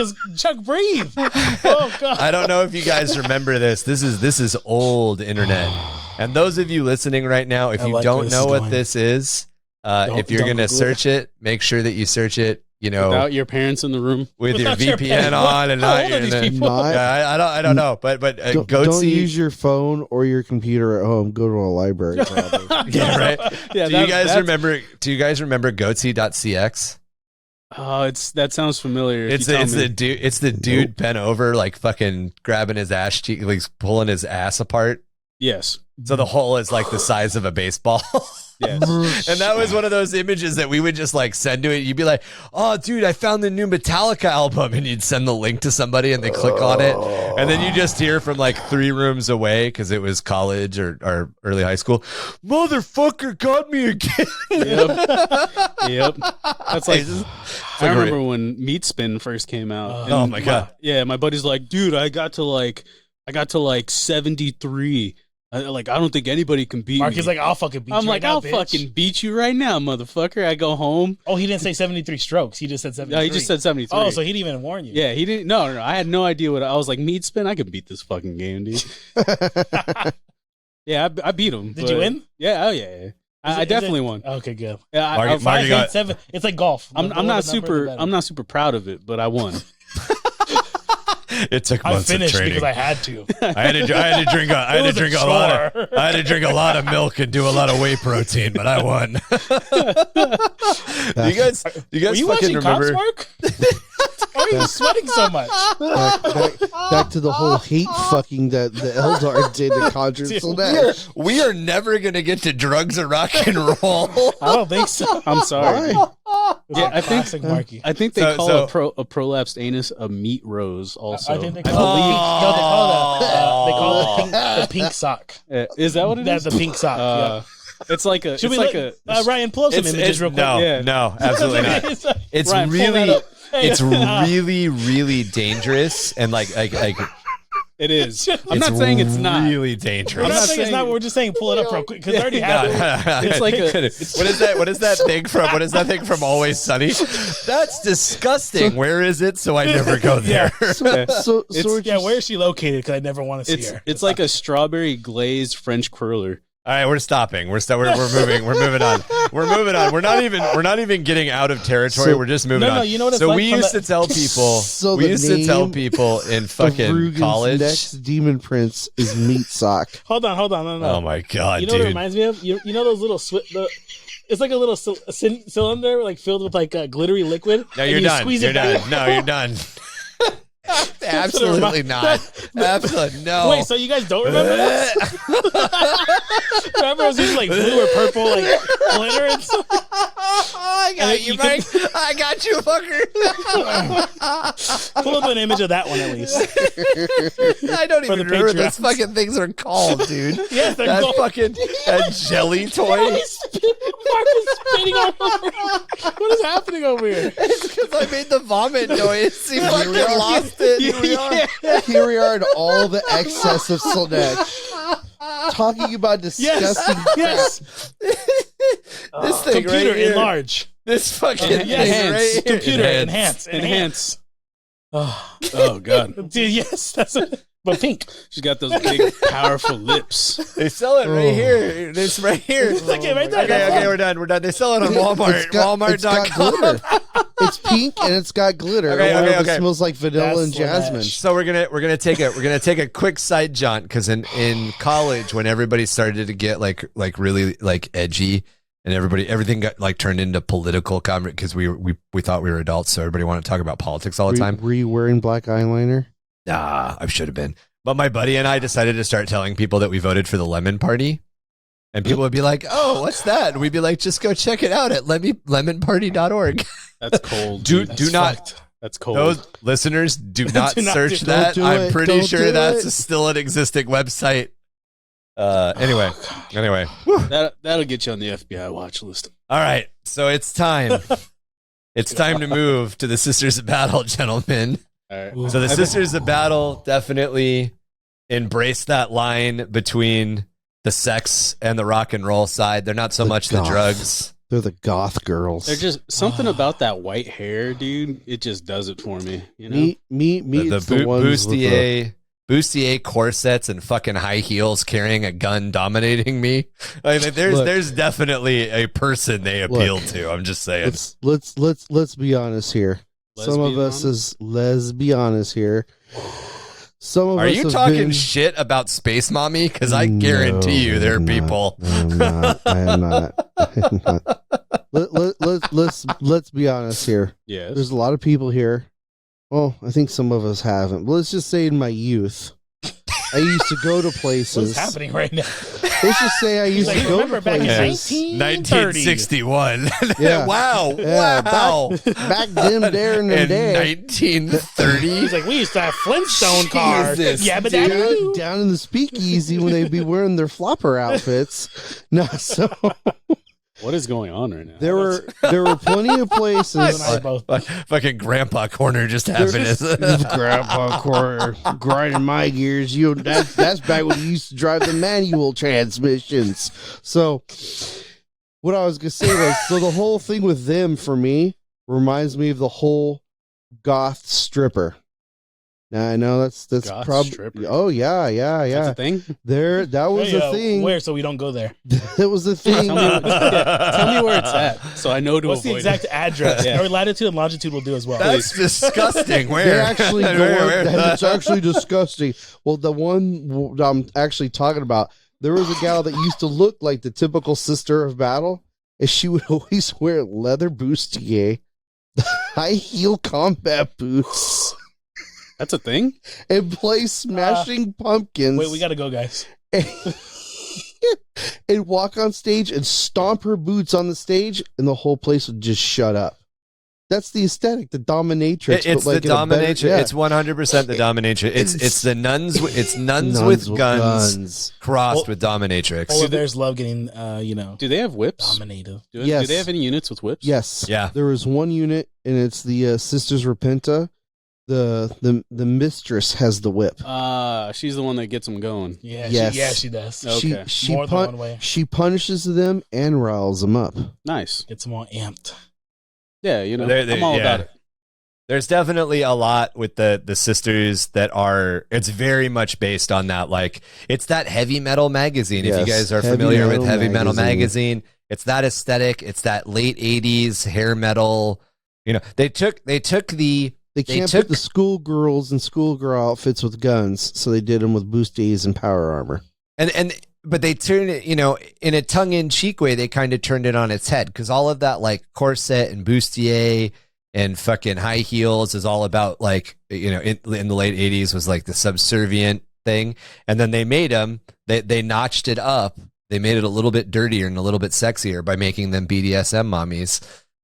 breathe. Oh God. I don't know if you guys remember this. This is old internet. And those of you listening right now, if I you like don't where this know is what going. this is, if you're don't gonna Google search it, make sure that you search it, you know, Without your parents in the room. with your Without your VPN parents. on and How not old are your these people? Not- Yeah, I don't know, but Don't Goatsy. use your phone or your computer at home. Go to a library. Probably. Yeah, right. Yeah, Do you guys that's- remember? Do you guys remember Goatsy.cx? Oh, that sounds familiar. if It's you tell it's me. the dude. It's the dude bent over, like fucking grabbing his ass cheek, like pulling his ass apart. Yes. So the hole is like the size of a baseball. Yes. And that was one of those images that we would just like send to it. You'd be like, "Oh, dude, I found the new Metallica album," and you'd send the link to somebody, and they click on it, and then you just hear from like 3 rooms away because it was college or early high school. Motherfucker got me again. Yep. That's like, It's I like a- remember when Meat Spin first came out. Oh and my God. Yeah, my buddy's like, dude, I got to like 73, I don't think anybody can beat Marky's me. like, I'll fucking beat I'm you like, right now, I'll bitch. fucking beat you right now, motherfucker. I go home. Oh, he didn't say 73 strokes. He just said 73. No, he just said 73. Oh, so he didn't even warn you. Yeah, he didn't. No. I had no idea what I was like. Meat spin. I could beat this fucking game, dude. Yeah, I beat him. Did you win? Yeah. Oh yeah. I definitely won. Okay, good. Yeah, Marky 5, got- 8, 7. It's like golf. I'm not super proud of it, but I won. It took I months of finished training. because I had to. I had to drink a lot of milk and do a lot of whey protein, but I won. Do you guys Were you fucking watching remember? Cops, Mark? Why are you sweating so much? Back to the whole hate fucking that the Eldar did to Conjure Slaanesh. We are never gonna get to drugs or rock and roll. I don't think so. I'm sorry. Why? Yeah, I think Classic Marky. I think they So- call so- a prolapsed anus a meat rose. Also, I think they call it the pink sock. Is that what it is? That's the pink sock. Yeah. It's like a. Should it's we like look, a. Ryan, pull up some images real quick. No, Yeah. no, absolutely not. It's Ryan, pull that really, up. it's really, really dangerous, and like It is. I'm it's not saying it's not. really I'm dangerous. not not saying it's saying- not. We're just saying pull it up real quick because I already have it. It's like a. what is that thing from? What is that thing from Always Sunny? That's disgusting. Where is it? So I never go there. So Yeah, where is she located? Because I never want to see her. It's like a strawberry glazed French curler. All right, we're stopping. We're moving. We're moving on. We're moving on. We're not even getting out of territory. So- we're just moving on. No, you know what it's so like we from used the- to tell people. So we the used to tell name people in of fucking Roogan's college. next demon prince is Meat Sock. Hold on. No. Oh my god, You know what it dude! reminds me of? You know those little it's like a little cylinder like filled with like glittery liquid. No, and you're you done. Squeeze You're it back. done. No, you're done. Absolutely not. Absolutely no. Wait, so you guys don't remember this? Remember it was just like blue or purple, like glitter and stuff? I got you, Mike. I got you, fucker. Pull up an image of that one at least. I don't For even the remember what those Patreons. fucking things are called, dude. Yes, they're that called- fucking that jelly toy. Mark is spitting all over. What is happening over here? It's because I made the vomit noise. He fucking lost it. Here we are in all the excess of Slaanesh. Talking about disgusting Yes. This thing Computer right here. enlarge. This fucking thing Yes. right here. Computer enhance. Oh god. Dude, yes, that's it. But pink. She's got those big, powerful lips. They sell it right here. This right here. It's like it right there. Okay, we're done. We're done. They sell it on Walmart. It's got Walmart.com. glitter. It's pink and it's got glitter. Okay, One of okay, it okay. smells like vanilla That's and jasmine. Slaanesh. So we're gonna take a quick side jaunt because in college when everybody started to get like really like edgy and everything got like turned into political comment because we thought we were adults, so everybody wanted to talk about politics all the time. Were you wearing black eyeliner? Nah, I should have been. But my buddy and I decided to start telling people that we voted for the Lemon Party. And people would be like, "Oh, what's that?" And we'd be like, "Just go check it out at lemonparty.org." That's cold. Do dude. not That's cold. those listeners do not Do not search do- that. Don't do I'm it. pretty Don't sure do that's it. still an existing website. Anyway. That'll get you on the FBI watch list. All right. So it's time. It's time to move to the Sisters of Battle, gentlemen. All right. So the Sisters of Battle definitely embrace that line between the sex and the rock and roll side. They're not so The much the goth. drugs. They're the goth girls. They're just something about that white hair, dude. It just does it for me. You know. me. The It's the ones with the, bustier corsets and fucking high heels carrying a gun dominating me. I mean, Look. there's definitely a person they appeal to. I'm just saying. let's be honest here. Some of us let's be honest here. Some of Are us you have talking been, shit about Space Mommy? Because I guarantee you there are people. I am not. I am not. Let's be honest here. Yes. There's a lot of people here. Well, I think some of us haven't. But let's just say in my youth, I used to go to places. What's happening right now? Let's just say I used Like, to go remember to back in places. 1961. Yeah. Wow. Yeah, wow. Back then, there and In there. 1930. He's like, we used to have Flintstone cars. Jesus, Yeah, but Down in the speakeasy when they'd be wearing their flopper outfits. No, so What is going on right now? There were plenty of places. And I both. Fucking Grandpa Corner just happened. Grandpa Corner grinding my gears. That's back when you used to drive the manual transmissions. So, what I was gonna say was, so the whole thing with them for me reminds me of the whole goth stripper. Now I know that's Goth probably. stripper? Oh yeah. That's a thing? That was a thing. Where, so we don't go there. That was a thing. Tell me where it's at so I know to What's the avoid exact it. address? Yeah. Or latitude and longitude will do as well. That's disgusting. Where? They actually go Where? it's actually disgusting. Well, the one I'm actually talking about, there was a gal that used to look like the typical sister of battle, and she would always wear leather bustier, high heel combat boots, That's a thing? and play Smashing Pumpkins. Wait, we got to go, guys. and walk on stage and stomp her boots on the stage, and the whole place would just shut up. That's the aesthetic, the dominatrix. It's but like the in a better- dominatrix. yeah. It's 100% the dominatrix. It's the nuns. It's nuns with guns crossed with dominatrix. Polar bears love getting, Do they have whips? dominative. Do Yes. they have any units with whips? Yes. Yeah. There was one unit, and it's the Sisters Repenta. The mistress has the whip. She's the one that gets them going. Yeah, Yes. she does. Okay. She More than one way. she punishes them and riles them up. Nice. Gets them all amped. Yeah, I'm all about it. There's definitely a lot with the sisters that are. It's very much based on that. Like it's that heavy metal magazine. If you Yes, guys are Heavy familiar with Metal heavy metal magazine. magazine, it's that aesthetic. It's that late '80s hair metal. They took the. They can't put the schoolgirls in schoolgirl outfits with guns, so they did them with boosties and power armor. But they turned it, in a tongue-in-cheek way. They kind of turned it on its head because all of that, like corset and bustier and fucking high heels, is all about like in the late '80s was like the subservient thing. And then they made them. They notched it up. They made it a little bit dirtier and a little bit sexier by making them BDSM mommies.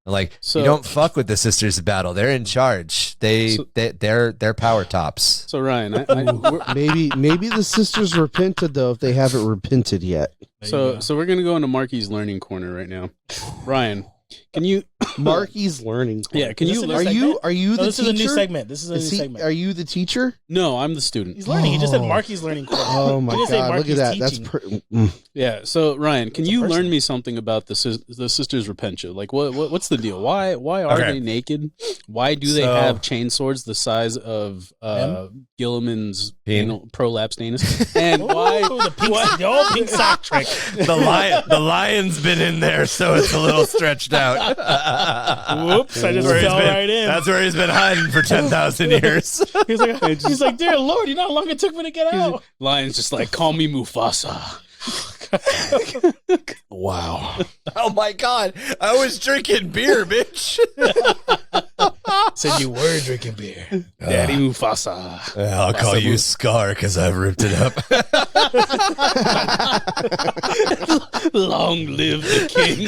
Like So- you don't fuck with the sisters of battle. They're in charge. They're power tops. So, Ryan, Maybe the sisters repented though if they haven't repented yet. so we're going to go into Marky's learning corner right now. Ryan, can you... Marky's learning. Yeah, can Is you... this Are you No, the this teacher? is a new segment. This is a new segment. Are you the teacher? No, I'm the student. He's learning. He just said Oh. Marky's learning. Oh my He didn't say god! Look at Marky's that. teaching. Yeah, so, Ryan, can It's a you person. learn me something about the Sisters Repentia? Like, what's the deal? Why are Okay. they naked? Why do they So- have chain swords the size of Gilliman's prolapsed anus? And why... Ooh, the old pink sock trick. The lion's been in there, so it's a little stretched out. Whoops! I just Where he's fell been- right in. That's where he's been hiding for 10,000 years. He's like, dear Lord, you know how long it took me to get out. Lion's just like, call me Mufasa. Wow. Oh my god! I was drinking beer, bitch. Said you were drinking beer. Daddy Mufasa. I'll call you Scar because I've ripped it up. Long live the king.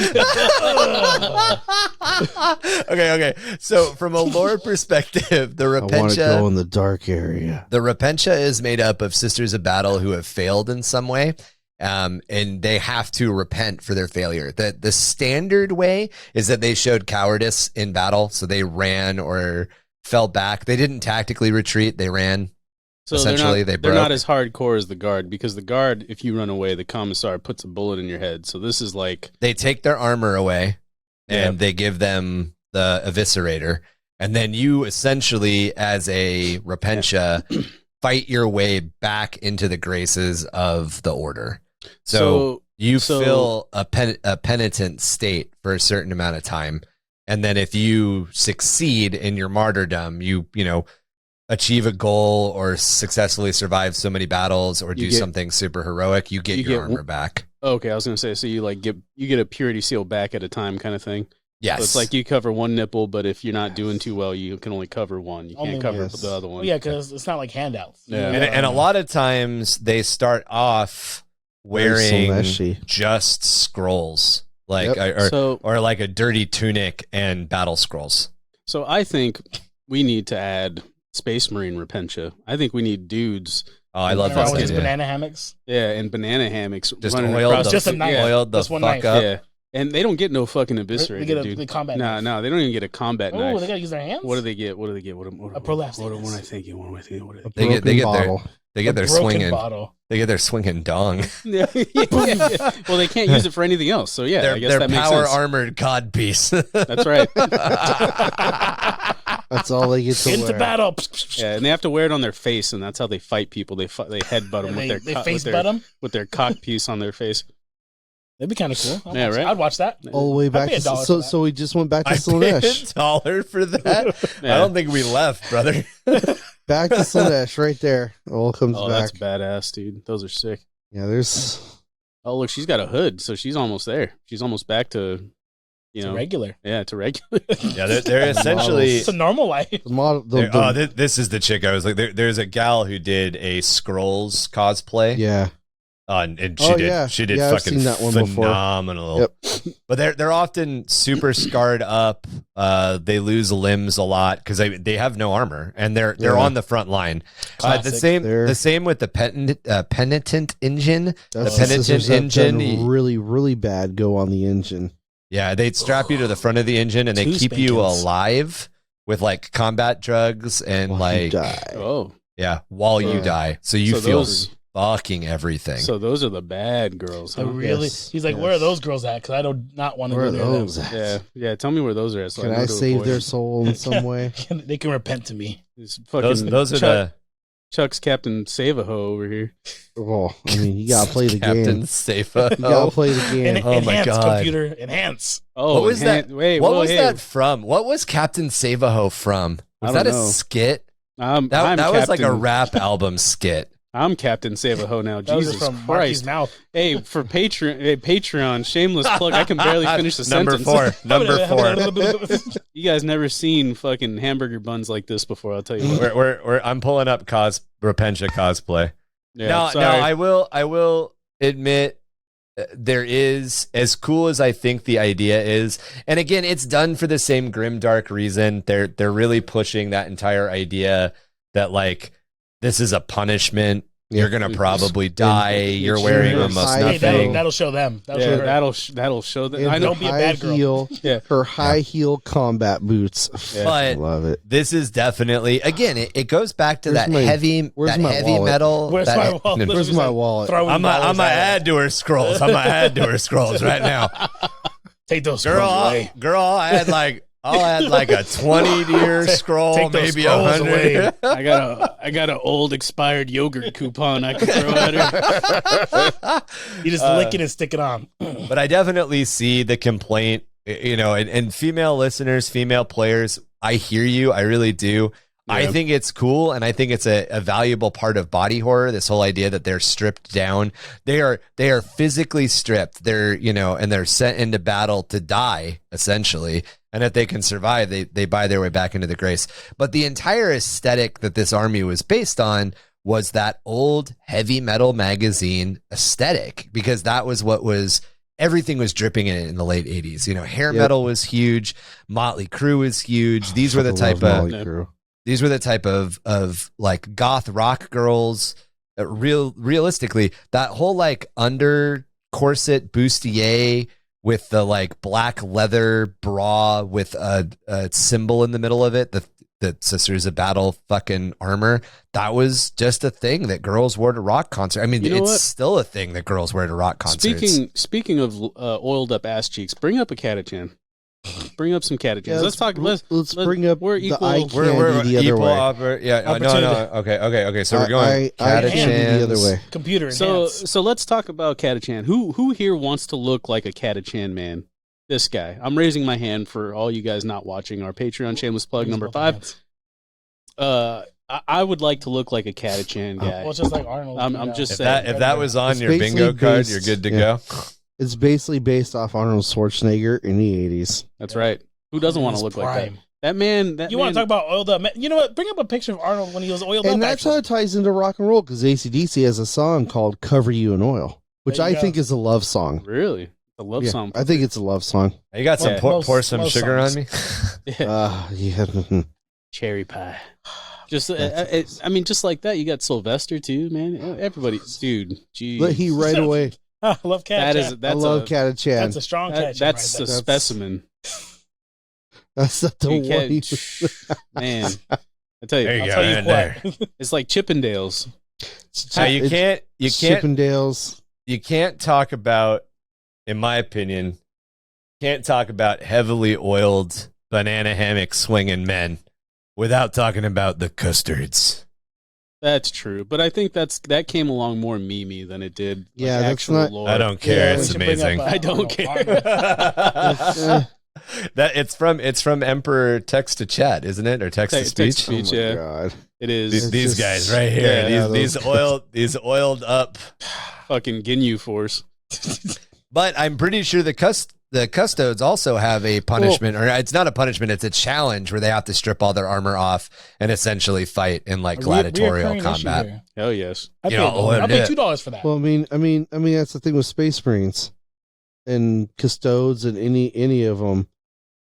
Okay. So from a lore perspective, the I want to go Repentia, in the dark area. the Repentia is made up of sisters of battle who have failed in some way. And they have to repent for their failure. The standard way is that they showed cowardice in battle, so they ran or fell back. They didn't tactically retreat; they ran. So Essentially, they're they not broke. as hardcore as the guard, because the guard, if you run away, the commissar puts a bullet in your head. So this is like, They take their armor away, and Yeah. they give them the eviscerator, and then you essentially, as a Repentia, fight your way back into the graces of the order. So you fill a penitent state for a certain amount of time, and then if you succeed in your martyrdom, you achieve a goal or successfully survive so many battles or do something super heroic, you get your armor back. okay, I was gonna say, so you like get a purity seal back at a time, kind of thing. Yes, So it's like you cover one nipple, but if you're not doing too well, you can only cover one. You can't Only cover one. the other one. Well, yeah, because it's not like handouts. Yeah. and a lot of times they start off Very wearing Slaaneshy. just scrolls, like Yep. or like a dirty tunic and battle scrolls. So I think we need to add Space Marine Repentia. I think we need dudes. Oh, I love Running around that. with his idea. banana hammocks. Yeah, and banana hammocks. Just running oiled across the, Just a knife. oiled the Just one fuck knife. up. Yeah. And they don't get no fucking They eviscerated, get dude. the combat. No, they don't even get a combat Oh, knife. they gotta use their hands. What do they get? A prolapse. What am I thinking? What am I thinking? What are They get their bottle. they get their broken swinging bottle. they get their swinging dong. yeah. Well, they can't use it for anything else. So yeah, I guess Their that makes power sense. armored cod piece. That's right. That's all they get to Into wear. battle. Yeah, and they have to wear it on their face, and that's how they fight people. They headbutt them with They their face butt them. with their cock piece on their face. That'd be kind of cool. Yeah, right? I'd watch that. All the way back pay to $1 for so that. so we just went back to I paid Slaanesh. $1 for that. Yeah. I don't think we left, brother. Back to Slaanesh right there. It all comes Oh, back. that's badass, dude. Those are sick. Yeah, there's Oh, look, she's got a hood, so she's almost there. She's almost back to, It's regular. yeah, to regular. Yeah, they're essentially. It's a normal life. the model. This is the chick I was like. There's a gal who did a Skrulls cosplay. yeah. And Oh, she did yeah, I've fucking seen that one before. phenomenal. Yep. But they're often super scarred up. They lose limbs a lot because they have no armor and they're Yeah. on the front line. The Classic. same with the penitent engine. That's The penitent engine. really, really bad go on the engine. Yeah, they'd strap you to the front of the engine and they Two keep you spankings. alive with like combat drugs and While you like die. Oh, while you Yeah. die. So you So feel those- fucking everything. so those are the bad girls. So Huh? really, Yes, he's like, yes. where are those girls at? Because I do not want to Where go are near them. those at? Yeah. Tell me where those are at. So Can know I to save avoid their them. soul in some way? They can repent to me. These fucking those are Chuck's Captain Save-A-Ho over here. Well, I mean, you gotta play the Captain game. Safa. You gotta play the game. Oh my enhance, God. computer, enhance. Oh, What was that? Wait, What whoa, was hey, that from? What was Captain Savaho from? Was I that don't a know. skit? I'm That was like a Captain- rap album skit. I'm Captain Save-A-Ho now. That was Jesus just from Marky's Christ. mouth. Hey, for Patreon, shameless plug. I can barely finish the Number sentence. 4. Number 4. You guys never seen fucking hamburger buns like this before. I'll tell you what. I'm pulling up Repentia cosplay. Yeah, Now, sorry. I will admit there is, as cool as I think the idea is, and again, it's done for the same grimdark reason. They're really pushing that entire idea that like this is a punishment. You're gonna probably die. You're wearing You're almost high Hey, nothing. that'll show them. That'll yeah, show her. that'll show that. And I know. Don't be a bad girl. Heel, Yeah. her high heel combat boots. Yeah. I But love it. this is definitely, again, it goes back to Where's that my- heavy where's my wallet? metal. Where's that- my wallet? Where's my wallet? Throwing I'm dollars gonna at her. add to her scrolls. I'm gonna add to her scrolls right now. Take those Girl, scrolls away. I'll add like a 20-year scroll, Take those maybe scrolls 100. I got an old expired yogurt coupon I can throw at her. You just lick it and stick it on. But I definitely see the complaint, and female listeners, female players, I hear you. I really do. I Yeah. think it's cool, and I think it's a valuable part of body horror. This whole idea that they're stripped down, they are physically stripped. They're and they're sent into battle to die essentially, and if they can survive, they buy their way back into the grace. But the entire aesthetic that this army was based on was that old heavy metal magazine aesthetic, because that was what was. Everything was dripping in it in the late 80s. Hair metal was huge. Motley Crue was huge. These were the type of These were the type of like goth rock girls. Realistically, that whole like under corset bustier with the like black leather bra with a symbol in the middle of it, the Sisters of Battle fucking armor. That was just a thing that girls wore to rock concerts. I mean, You know it's what? still a thing that girls wear to rock concerts. Speaking of oiled up ass cheeks, bring up a catachan. Bring up some catachans. Yeah, let's talk. Let's bring up we're the equal. eye candy the other way. No. Okay. So we're going I candy the other way. Computer enhance. So let's talk about catachan. Who here wants to look like a catachan man? This guy. I'm raising my hand for all you guys not watching our Patreon shameless plug number 5. I would like to look like a catachan guy. Well, it's just like Arnold. I'm just If saying. that was on It's your bingo basically card, based- you're good to yeah. go. It's basically based off Arnold Schwarzenegger in the 80s. That's right. Who doesn't want to look like that? That man. You want to talk about oiled up? You know what? Bring up a picture of Arnold when he was oiled up. And that's how it ties into rock and roll, because AC/DC has a song called Cover You in Oil, which There I you go. think is a love song. Really? A love Yeah, song. I think it's a love song. You got some Yeah. pour some Most sugar on songs. me. Yeah. Cherry pie. Just, I mean, just like that. You got Sylvester too, man. Everybody, dude. Geez. He right away. I love cat. That is I that's love a Catachan. That's a strong cat. that's a right there. specimen. That's not the You one. can't- man, I tell you, There you I'll go. tell you right there. what. it's like Chippendales. Now you can't Chippendales. you can't talk about, in my opinion, can't talk about heavily oiled banana hammock swinging men without talking about the custards. That's true, but I think that came along more memey than it did. Like, Yeah, that's actual not- lore. I don't care. Yeah, we It's should bring amazing. up, I don't Arnold. care. That it's from Emperor Text to Chat, isn't it, or Text to Text Speech? to Speech. Oh my yeah. God. It is These, It's these just- guys right here. Yeah, these oiled up. fucking Ginyu Force. But I'm pretty sure the custodes also have a punishment, or it's not a punishment, it's a challenge where they have to strip all their armor off and essentially fight in like gladiatorial Reoccurring combat. issue here. Hell yes. I You know, paid yeah. $2 for that. Well, I mean, that's the thing with Space Marines and custodes and any of them.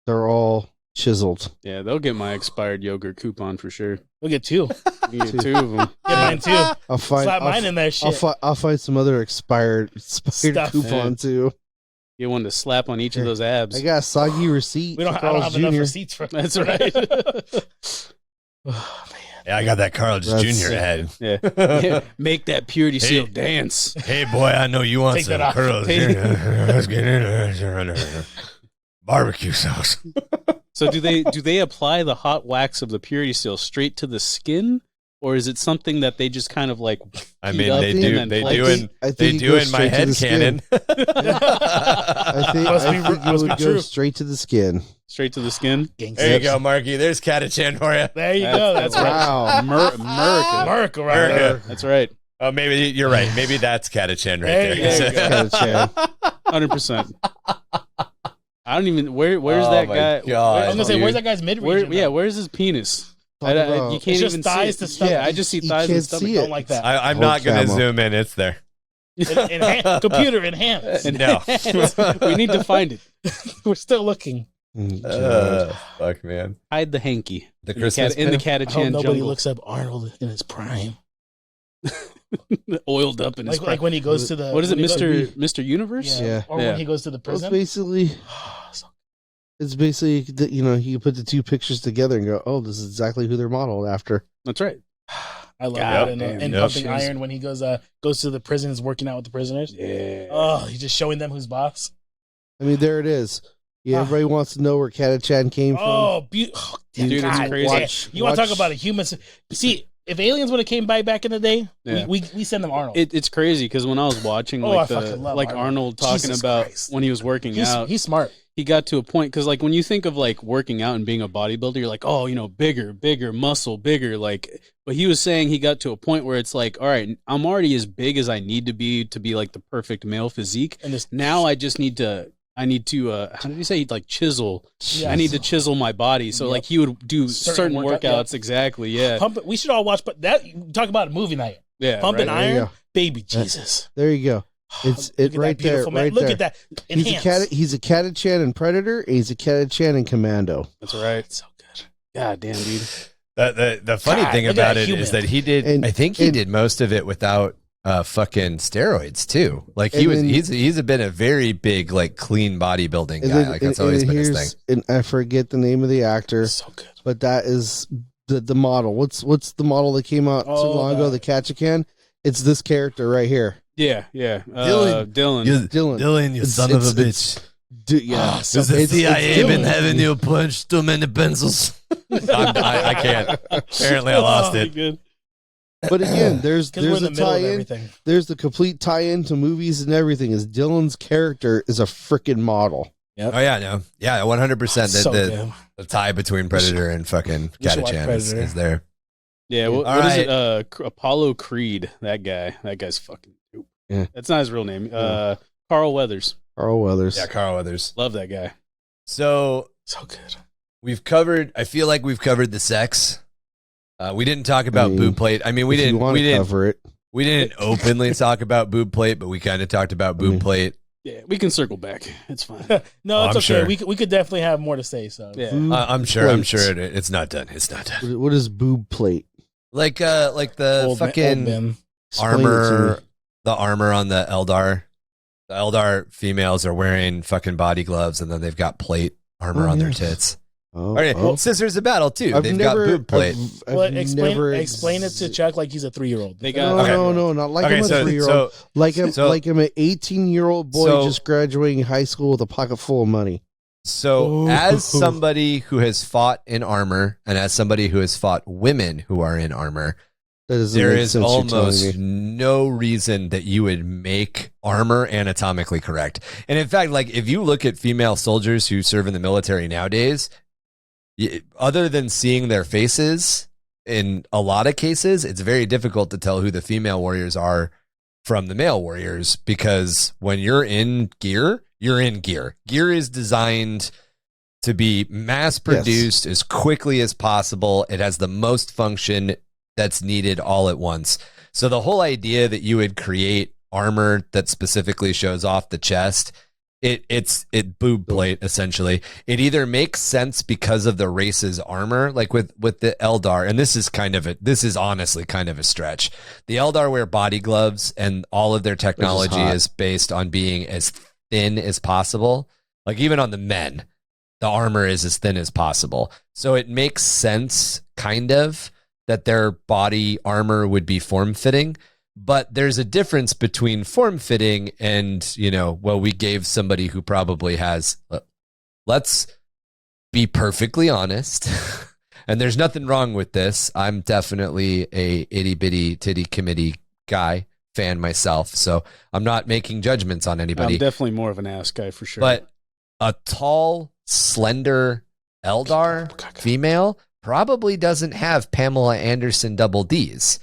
They're all chiseled. Yeah, they'll get my expired yogurt coupon for sure. We'll get 2. You can get 2 of them. Get mine too. I'll find. Slap I'll, mine in there. Shit. I'll find some other expired Stuff. coupon too. Get one to slap on each of those abs. I got a soggy receipt. We don't. for I don't Carl's have enough Jr. receipts for. That's right. Oh, man. Yeah, I got that Carl That's- Jr. head. Yeah. Yeah. Make that purity seal Hey. dance. Hey, boy, I know you want Take some that off. Carl Jr. Let's get into it. Barbecue sauce. So do they apply the hot wax of the purity seal straight to the skin, or is it something that they just kind of like? I heat mean, up they and do. then They play? do in. I think They it do goes in my straight to head the skin. cannon. I think Must be- it must would be go true. straight to the skin. Straight to the skin. There you go, Marky. There's Catachan for you. There you go. That's right. Wow. America. America, right there. America. That's right. Oh, maybe you're right. Maybe that's Catachan right There there. you go. Catachan. 100%. I don't even. Where's Oh that my guy? God. I was gonna say, Dude. where's that guy's mid region? Yeah, where's his penis? Talk about- You can't It's just even thighs see to it. stomach. Yeah, I just see You thighs and can't stomach. see Don't it. like that. I'm Whole not going to camo. zoom in. It's there. Computer enhanced. No. We need to find it. We're still looking. Fuck, man. Hide the hanky. The In Christmas the I hope Catachan nobody jungle. looks up Arnold in his prime. Oiled up in his Like when he goes to the. What is it, when he goes- Mr. Universe? Yeah. Yeah. Or Yeah. when he goes to the It's prison. basically that, you can put the two pictures together and go, oh, this is exactly who they're modeled after. That's right. I love God that. damn. And Yep. Pumping Iron when he goes to the prison, is working out with the prisoners. Yeah. Oh, he's just showing them who's boss. I mean, there it is. Yeah, Ah. everybody wants to know where Catachan came from. Oh, Dude, it's God, crazy. damn. Watch- You want to talk watch- about a human? See, if aliens would have came back in the day, Yeah. we send them Arnold. It's crazy because when I was watching Oh, like I fucking love Arnold Arnold. talking Jesus about Christ. when he was working out, He's smart. he got to a point because like when you think of like working out and being a bodybuilder, you're like, oh, bigger muscle, bigger. Like, but he was saying he got to a point where it's like, all right, I'm already as big as I need to be like the perfect male physique. And this Now I just need to. I need to. How did you say? Like chisel. Yeah. I need to chisel my body. So Yep. like he would do certain workout, workouts. yep. Exactly. Yeah. Pump. We should all watch. But that talk about a movie night. Yeah. Pumping right? There you Iron, go. baby Jesus. There you go. It's Look at that right there, beautiful man. right Look there. at that. He's Enhanced. he's a Catachan in Predator, and he's a Catachan in Commando. That's right. So good. God damn, dude. The funny God, thing look at about that it human. is that he did. And- I think he and- did most of it without fucking steroids too. Like And then- he's been a very big like clean bodybuilding guy. Like that's always been his thing. And I forget the name of the actor, So good. but that is the model. What's the model that came out Oh, too long ago? The Catachan. It's this character right here, Yeah, yeah. Dylan. Dylan. Dylan. Dylan, you It's- son of a it's- bitch. Yeah, so Is the it's CIA been Dylan. having you punch too many pencils? I can't. Apparently, I lost Oh, it. good. But again, there's Because we're in the a middle of tie-in. everything. There's the complete tie-in to movies and everything. Is Dylan's character is a freaking model. Oh yeah, no, yeah, 100%. So The good. tie between Predator and fucking we should watch Catachan Predator. is there. Yeah, what, All what is right. it? Apollo Creed. That guy. That guy's fucking. Yeah. That's not his real name. Yeah. Carl Weathers. Carl Weathers. Yeah, Carl Weathers. Love that guy. So So good. we've covered. I feel like we've covered the sex. We didn't talk about boob plate. I mean, we If you didn't. want We to didn't. cover it. We didn't openly talk about boob plate, but we kind of talked about boob mean- plate. Yeah, we can circle back. It's fine. No, Oh, it's I'm okay. sure. We could definitely have more to say. So Yeah. Boob I'm sure. I'm plate. sure it's not done. It's not done. What is boob plate? Like the Old fucking men. Explain it to armor, me. the armor on the Eldar. The Eldar females are wearing fucking body gloves, and then they've got plate armor on their tits. Oh, All right, Sisters of Battle too. They've got boob plate. Well, explain it to Chuck like he's a 3-year-old. They got no, not like I'm a 3-year-old. Like I'm like I'm an 18-year-old boy just graduating high school with a pocket full of money. So, as somebody who has fought in armor, and as somebody who has fought women who are in armor, there is almost no reason that you would make armor anatomically correct. And in fact, like if you look at female soldiers who serve in the military nowadays, other than seeing their faces, in a lot of cases, it's very difficult to tell who the female warriors are from the male warriors, because when you're in gear, you're in gear. Gear is designed to be mass produced as quickly as possible. It has the most function that's needed all at once. So the whole idea that you would create armor that specifically shows off the chest, it's boob plate essentially. It either makes sense because of the race's armor, like with the Eldar, and this is honestly kind of a stretch. The Eldar wear body gloves, and all of their technology is based on being as thin as possible. Like even on the men, the armor is as thin as possible. So it makes sense kind of that their body armor would be form-fitting, but there's a difference between form-fitting and, we gave somebody who probably has, let's be perfectly honest, and there's nothing wrong with this. I'm definitely a itty-bitty titty committee guy, fan myself, so I'm not making judgments on anybody. I'm definitely more of an ass guy for sure. But a tall, slender Eldar female probably doesn't have Pamela Anderson double Ds.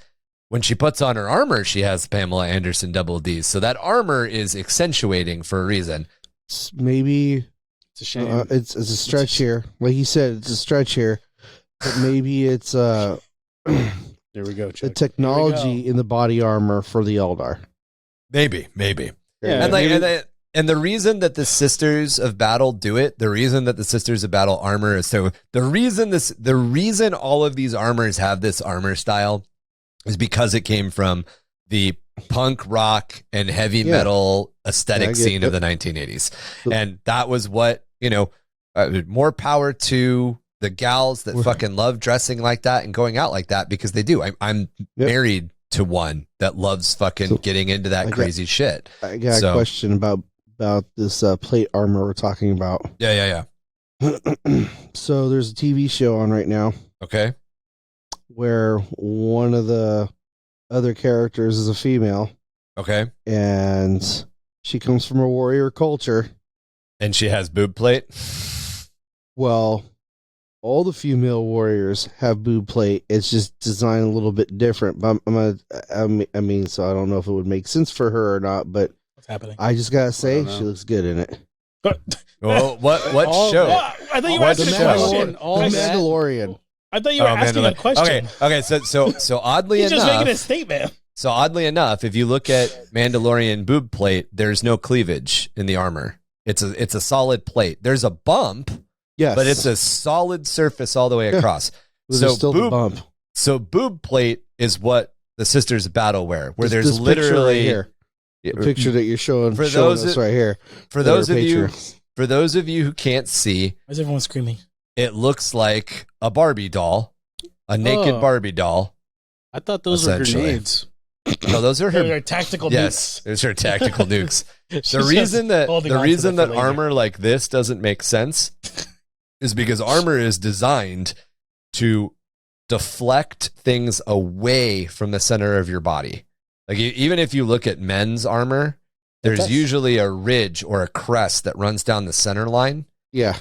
When she puts on her armor, she has Pamela Anderson double Ds. So that armor is accentuating for a reason. Maybe it's a shame. It's a stretch here. Like you said, it's a stretch here. But maybe it's there we go. Chuck. the technology in the body armor for the Eldar. Maybe. Yeah, And the reason that the Sisters of Battle do it, the reason that the Sisters of Battle armor is so, the reason all of these armors have this armor style is because it came from the punk rock and heavy metal aesthetic scene of the 1980s. And that was what, more power to the gals that fucking love dressing like that and going out like that, because they do. I'm married to one that loves fucking getting into that crazy shit. I got a question about this plate armor we're talking about. Yeah. So there's a TV show on right now. Okay. Where one of the other characters is a female. Okay. And she comes from a warrior culture. And she has boob plate? Well, all the female warriors have boob plate. It's just designed a little bit different. But I mean, so I don't know if it would make sense for her or not, but what's happening? I just gotta say she looks good in it. Well, what show? I thought you were asking a question. The Mandalorian. I thought you were asking a question. Okay. So oddly He's enough, just making a statement. So oddly enough, if you look at Mandalorian boob plate, there's no cleavage in the armor. It's a solid plate. There's a bump, but it's a solid surface all the way across. So still the bump. So boob plate is what the Sisters of Battle wear, where there's this literally here. The picture that you're showing us right here. For those of you who can't see, why is everyone screaming? It looks like a Barbie doll, a naked Barbie doll. I thought those were grenades. No, those are her tactical nukes. Yes, those are tactical nukes. The reason that armor like this doesn't make sense is because armor is designed to deflect things away from the center of your body. Like even if you look at men's armor, there's usually a ridge or a crest that runs down the center line. Yeah.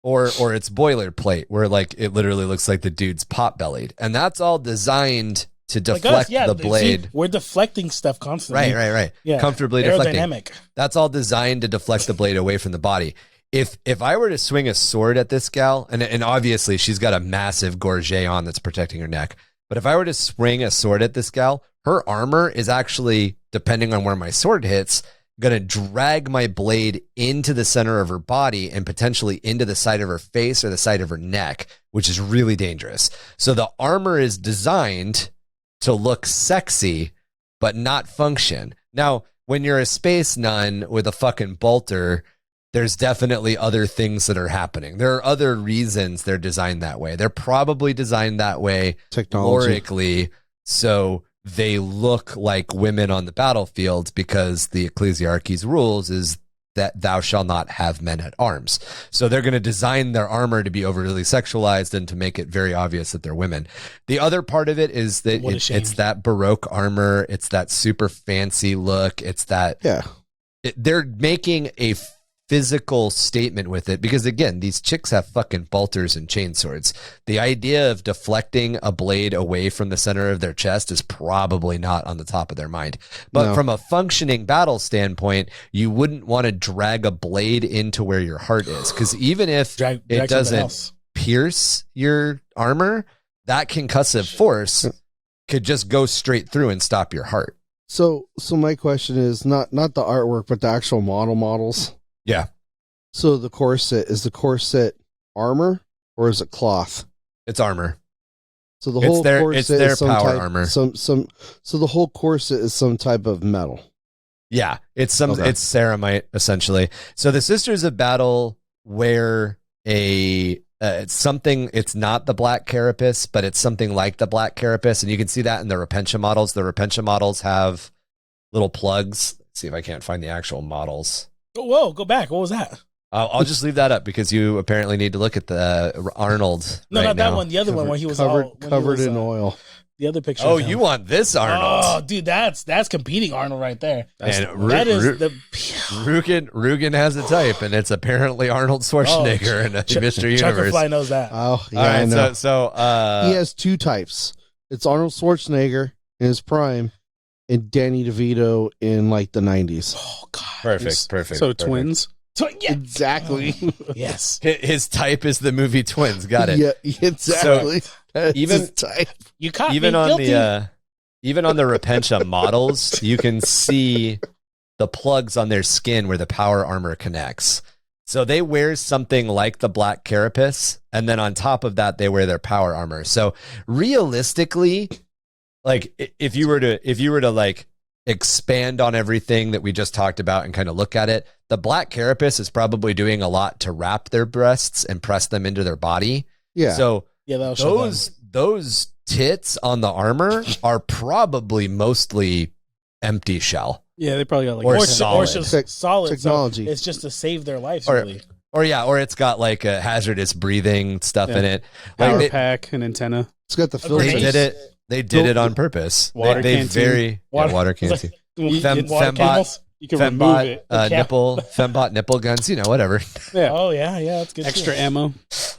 Or it's boilerplate, where like it literally looks like the dude's pot bellied, and that's all designed to deflect the blade. See, we're deflecting stuff constantly. Right. Yeah. Comfortably deflecting. That's all designed to deflect the blade away from the body. If I were to swing a sword at this gal, and obviously she's got a massive gorget on that's protecting her neck, but if I were to swing a sword at this gal, her armor is actually, depending on where my sword hits, going to drag my blade into the center of her body and potentially into the side of her face or the side of her neck, which is really dangerous. So the armor is designed to look sexy, but not function. Now, when you're a space nun with a fucking bolter, there's definitely other things that are happening. There are other reasons they're designed that way. They're probably designed that way technologically, so they look like women on the battlefield, because the ecclesiarchy's rules is that thou shalt not have men at arms. So they're going to design their armor to be overly sexualized and to make it very obvious that they're women. The other part of it is that it's that Baroque armor. It's that super fancy look. It's that they're making a physical statement with it, because again, these chicks have fucking bolters and chainswords. The idea of deflecting a blade away from the center of their chest is probably not on the top of their mind. But from a functioning battle standpoint, you wouldn't want to drag a blade into where your heart is, because even if it doesn't pierce your armor, that concussive force could just go straight through and stop your heart. So my question is not the artwork, but the actual models. Yeah. So the corset, is the corset armor or is it cloth? It's armor. So the whole corset it's their is some power type, armor. So the whole corset is some type of metal. Yeah, it's ceramite essentially. So the Sisters of Battle wear it's something. It's not the black carapace, but it's something like the black carapace, and you can see that in the Repentia models. The Repentia models have little plugs. Let's see if I can't find the actual models. Whoa, go back. What was that? I'll just leave that up because you apparently need to look at the Arnold. No, not that one. The other one where he was covered in oil. The other picture. Oh, you want this Arnold? Oh, dude, that's competing Arnold right there. Roogan has a type, and it's apparently Arnold Schwarzenegger in Mr. Universe. ChuckerFly knows that. Oh, yeah, all right, I know. So he has two types. It's Arnold Schwarzenegger in his prime, and Danny DeVito in like the 90s. Oh God, perfect. So twins. Yeah. Exactly. Yes. His type is the movie Twins. Got it. Yeah, exactly. So even type. You caught even me on guilty. even on the Repentia models, you can see the plugs on their skin where the power armor connects. So they wear something like the black carapace, and then on top of that, they wear their power armor. So realistically, like if you were to like expand on everything that we just talked about and kind of look at it, the black carapace is probably doing a lot to wrap their breasts and press them into their body. Yeah. So those tits on the armor are probably mostly empty shell. Yeah, they probably got like or solid technology. So it's just to save their lives, or, really. Or it's got like a hazardous breathing stuff in it. Power Like pack, an antenna. It's got the filter. They did it on purpose. Water canteen. Water canteen. Fembot. You can remove it. Fembot nipple guns, whatever. Yeah. Oh yeah, that's good. Extra ammo.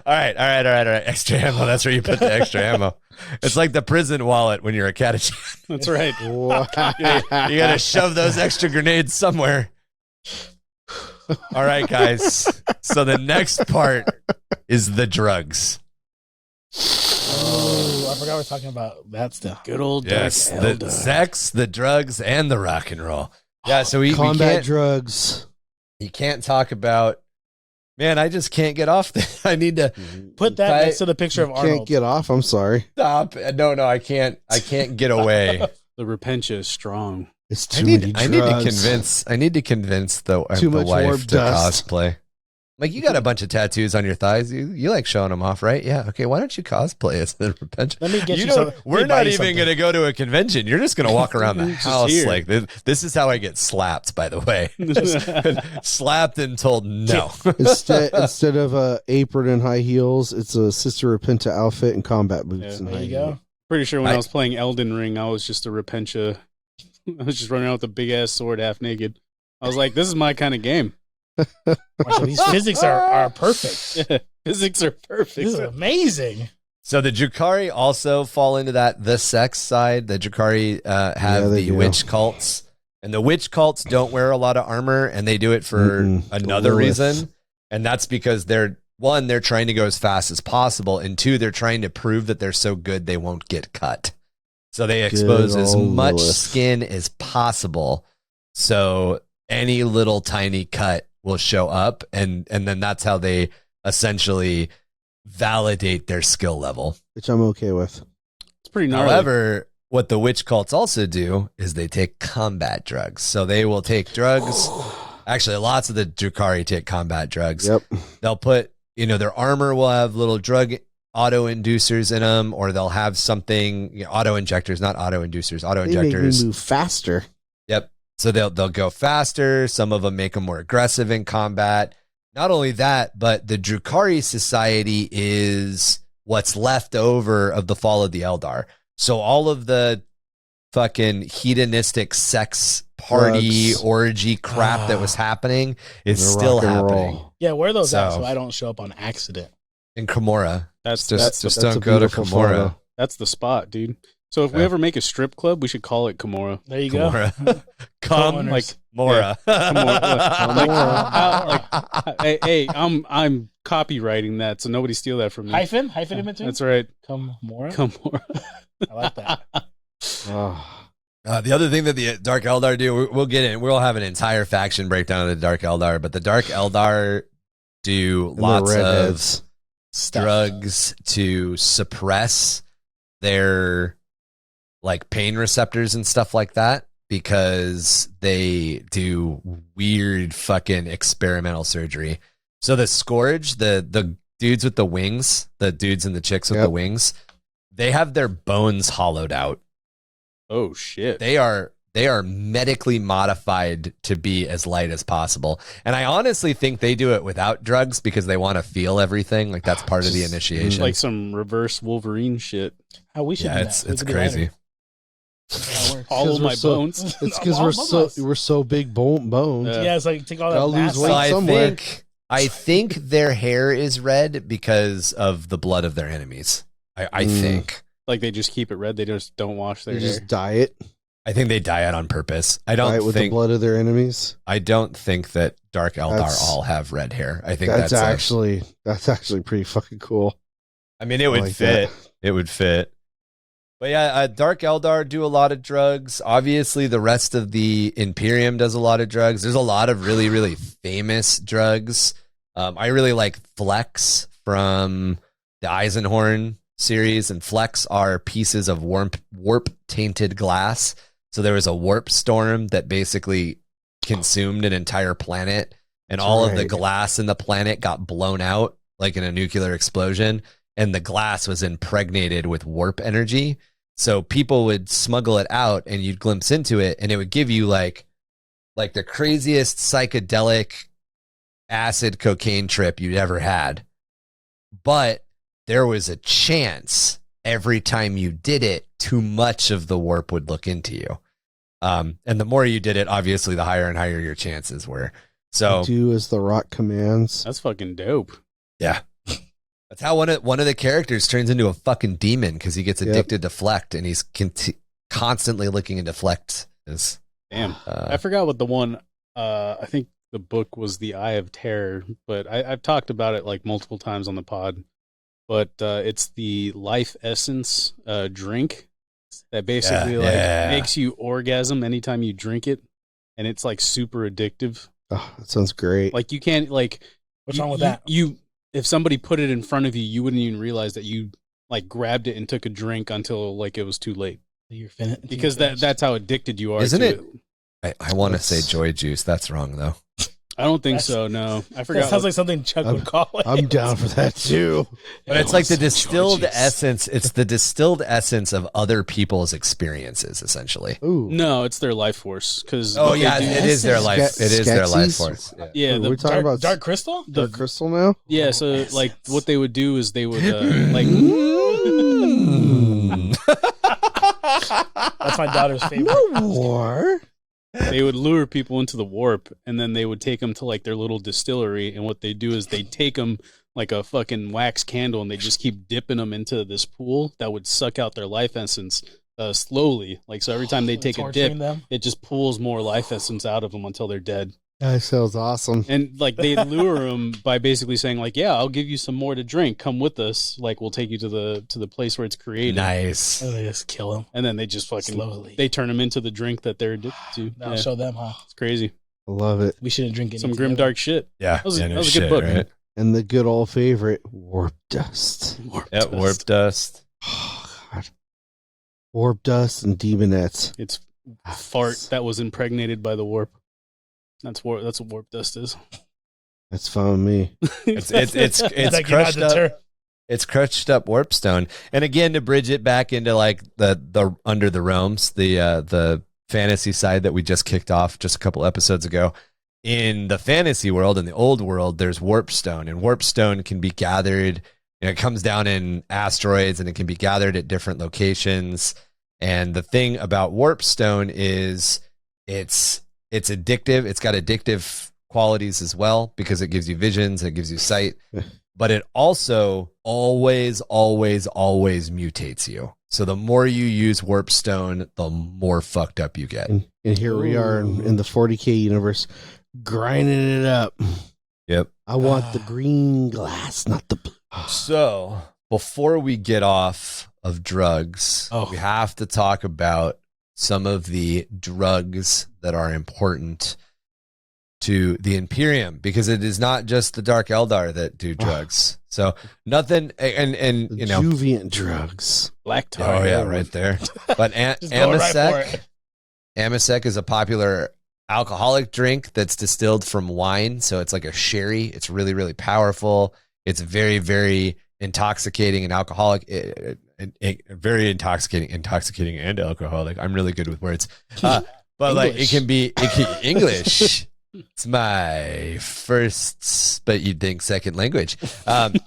All right. Extra ammo. That's where you put the extra ammo. It's like the prison wallet when you're a catechet. That's right. You got to shove those extra grenades somewhere. All right, guys. So the next part is the drugs. Oh, I forgot we're talking about that stuff. Good old yes, dark the sex, the drugs, and the rock and roll. Yeah, so we combat can't, drugs. You can't talk about. Man, I just can't get off this. I need to put that next to the picture of Arnold. Can't get off. I'm sorry. Stop. No, I can't. I can't get away. The Repentia is strong. It's too many drugs. I need to convince the much wife warp to dust. cosplay. Like, you got a bunch of tattoos on your thighs. You like showing them off, right? Yeah. Okay. Why don't you cosplay as the Repentia? Let me get you some. We're not even going to go to a convention. You're just going to walk around the house like this. This is how I get slapped, by the way. Slapped and told no. Instead of a apron and high heels, it's a Sister Repentia outfit and combat boots. There you go. Pretty sure when I was playing Elden Ring, I was just a Repentia. I was just running out with a big ass sword, half naked. I was like, "This is my kind of game." Marshall, these physics are perfect. Yeah, physics are perfect. This is amazing. So the Drukhari also fall into the sex side. The Drukhari have the witch cults, and the witch cults don't wear a lot of armor, and they do it for another reason, and that's because they're trying to go as fast as possible, and two, they're trying to prove that they're so good they won't get cut. So they expose as much skin as possible, so any little tiny cut will show up, and then that's how they essentially validate their skill level, which I'm okay with. It's pretty gnarly. However, what the witch cults also do is they take combat drugs. So they will take drugs. Actually, lots of the Drukhari take combat drugs. Yep. They'll put, their armor will have little drug auto inducers in them, or they'll have something, auto injectors, not auto inducers, auto injectors. They make me move faster. Yep. So they'll go faster. Some of them make them more aggressive in combat. Not only that, but the Drukhari society is what's left over of the fall of the Eldar. So all of the fucking hedonistic sex party orgy crap that was happening is still happening. Yeah, where are those at? So I don't show up on accident. In Komorra. That's don't go to Komorra. That's the spot, dude. So if we ever make a strip club, we should call it Komorra. There you go. Come like Mora. Hey, I'm copywriting that, so nobody steal that from me. Hyphen in between. That's right. Komorra. I like that. The other thing that the Dark Eldar do, we'll get in. We'll have an entire faction breakdown of the Dark Eldar, but the Dark Eldar do lots of drugs to suppress their like pain receptors and stuff like that, because they do weird fucking experimental surgery. So the Scourge, the dudes with the wings, the dudes and the chicks with the wings, they have their bones hollowed out. Oh shit. They are medically modified to be as light as possible. And I honestly think they do it without drugs because they want to feel everything. Like that's part of the initiation. Like some reverse Wolverine shit. How we should do that. It's crazy. All of my bones. It's because we're so big bones. Yeah, it's like take all that mass. Lose weight somewhere. I think their hair is red because of the blood of their enemies. I think. Like they just keep it red. They just don't wash their hair. Just dye it. I think they dye it on purpose. I don't dye it with the blood of their enemies. I don't think that Dark Eldar all have red hair. I think that's actually pretty fucking cool. I mean, it would fit. It would fit. But yeah, Dark Eldar do a lot of drugs. Obviously, the rest of the Imperium does a lot of drugs. There's a lot of really, really famous drugs. I really like Flex from the Eisenhorn series, and Flex are pieces of warp-tainted glass. So there was a warp storm that basically consumed an entire planet, and all of the glass in the planet got blown out like in a nuclear explosion, and the glass was impregnated with warp energy. So people would smuggle it out and you'd glimpse into it, and it would give you like the craziest psychedelic acid cocaine trip you'd ever had. But there was a chance every time you did it, too much of the warp would look into you. And the more you did it, obviously, the higher and higher your chances were. So do as the rock commands. That's fucking dope. Yeah. That's how one of the characters turns into a fucking demon, because he gets addicted to Flecht, and he's constantly looking into Flecht. Damn. I forgot what the one, I think the book was The Eye of Terror, but I've talked about it like multiple times on the pod. But it's the life essence drink that basically makes you orgasm anytime you drink it, and it's like super addictive. Oh, that sounds great. Like you can't like. What's wrong with that? If somebody put it in front of you, you wouldn't even realize that you like grabbed it and took a drink until like it was too late. Because that's how addicted you are. Isn't it? I want to say joy juice. That's wrong though. I don't think so. No, I forgot. That sounds like something Chuck would call it. I'm down for that too. But it's like the distilled essence. It's the distilled essence of other people's experiences, essentially. Ooh. No, it's their life force. It is their life. It is their life force. Yeah, we're talking about dark crystal. Dark crystal now. Yeah, so like what they would do is they would like. That's my daughter's favorite. War. They would lure people into the warp, and then they would take them to like their little distillery. And what they do is they take them like a fucking wax candle, and they just keep dipping them into this pool that would suck out their life essence slowly. Like so, every time they take a dip, it just pulls more life essence out of them until they're dead. That sounds awesome. And like they lure them by basically saying like, "Yeah, I'll give you some more to drink. Come with us. Like we'll take you to the place where it's created." Nice. Oh, they just kill them, and then they just fucking slowly. They turn them into the drink that they're addicted to. That'll show them, huh? It's crazy. I love it. We shouldn't drink some grim dark shit. Yeah, that was a good book. Right? And the good old favorite, warp dust. Warp dust. Oh God, Warp dust and demonettes. It's fart that was impregnated by the warp. That's what warp dust is. That's fine with me. It's Like, crushed up. It's crushed up warpstone. And again, to bridge it back into like the under the realms, the fantasy side that we just kicked off just a couple episodes ago. In the fantasy world, in the old world, there's warpstone, and warpstone can be gathered. It comes down in asteroids, and it can be gathered at different locations. And the thing about warpstone is it's addictive. It's got addictive qualities as well because it gives you visions, it gives you sight, but it also always mutates you. So the more you use warpstone, the more fucked up you get. And here we are in the 40k universe, grinding it up. Yep. I want the green glass, not the blue. So before we get off of drugs, we have to talk about some of the drugs that are important to the Imperium, because it is not just the Dark Eldar that do drugs. So nothing, and you know, Juviant drugs, black tar. Oh yeah, right there. But Amasec is a popular alcoholic drink that's distilled from wine. So it's like a sherry. It's really, really powerful. It's very, very intoxicating and alcoholic. Very intoxicating and alcoholic. I'm really good with words. But English. Like it can be English. It's my first, but you'd think second language. And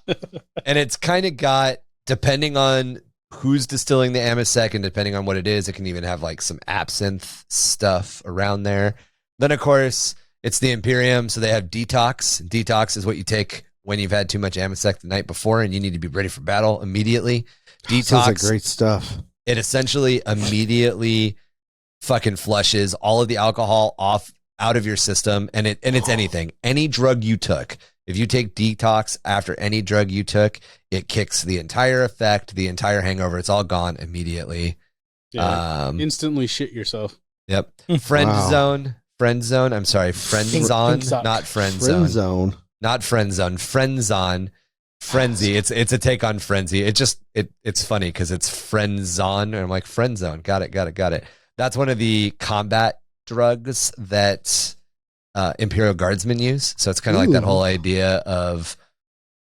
it's kind of got, depending on who's distilling the Amasec and depending on what it is, it can even have like some absinthe stuff around there. Then, of course, it's the Imperium, so they have detox. Detox is what you take when you've had too much Amasec the night before and you need to be ready for battle immediately. Detox. Sounds like great stuff. It essentially immediately fucking flushes all of the alcohol out of your system, and it's anything. Any drug you took. If you take detox after any drug you took, it kicks the entire effect, the entire hangover. It's all gone immediately. Yeah, instantly shit yourself. Yep. Friend zone. I'm sorry. Friend zone, not friend zone. Not friend zone. Friend zone. Frenzy. It's a take on frenzy. It's funny because it's friend zone. And I'm like, friend zone. Got it. That's one of the combat drugs that Imperial Guardsmen use. So it's kind of like that whole idea of,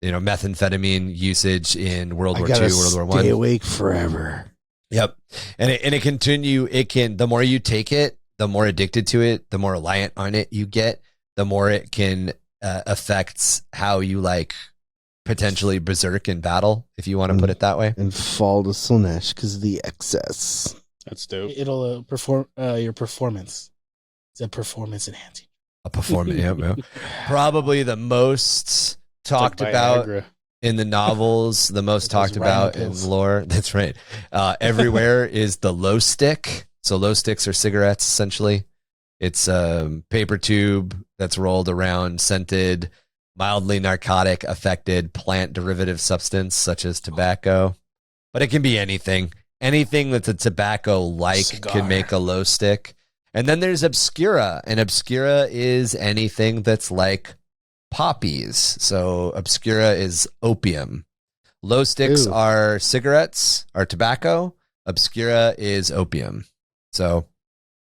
you know, methamphetamine usage in World War II, World War I. Stay awake forever. Yep. And it can, the more you take it, the more addicted to it, the more reliant on it you get, the more it can affect how you like potentially berserk in battle, if you want to put it that way. And fall to Slaanesh because of the excess. That's dope. It'll perform your performance. It's a performance enhancing. A performance, yeah. Probably the most talked about in the novels, the most talked about in lore. That's right. Everywhere is the low stick. So low sticks are cigarettes, essentially. It's a paper tube that's rolled around, scented, mildly narcotic affected plant derivative substance such as tobacco. But it can be anything. Anything that's a tobacco-like can make a low stick. And then there's Obscura, and Obscura is anything that's like poppies. So Obscura is opium. Low sticks are cigarettes, are tobacco. Obscura is opium. So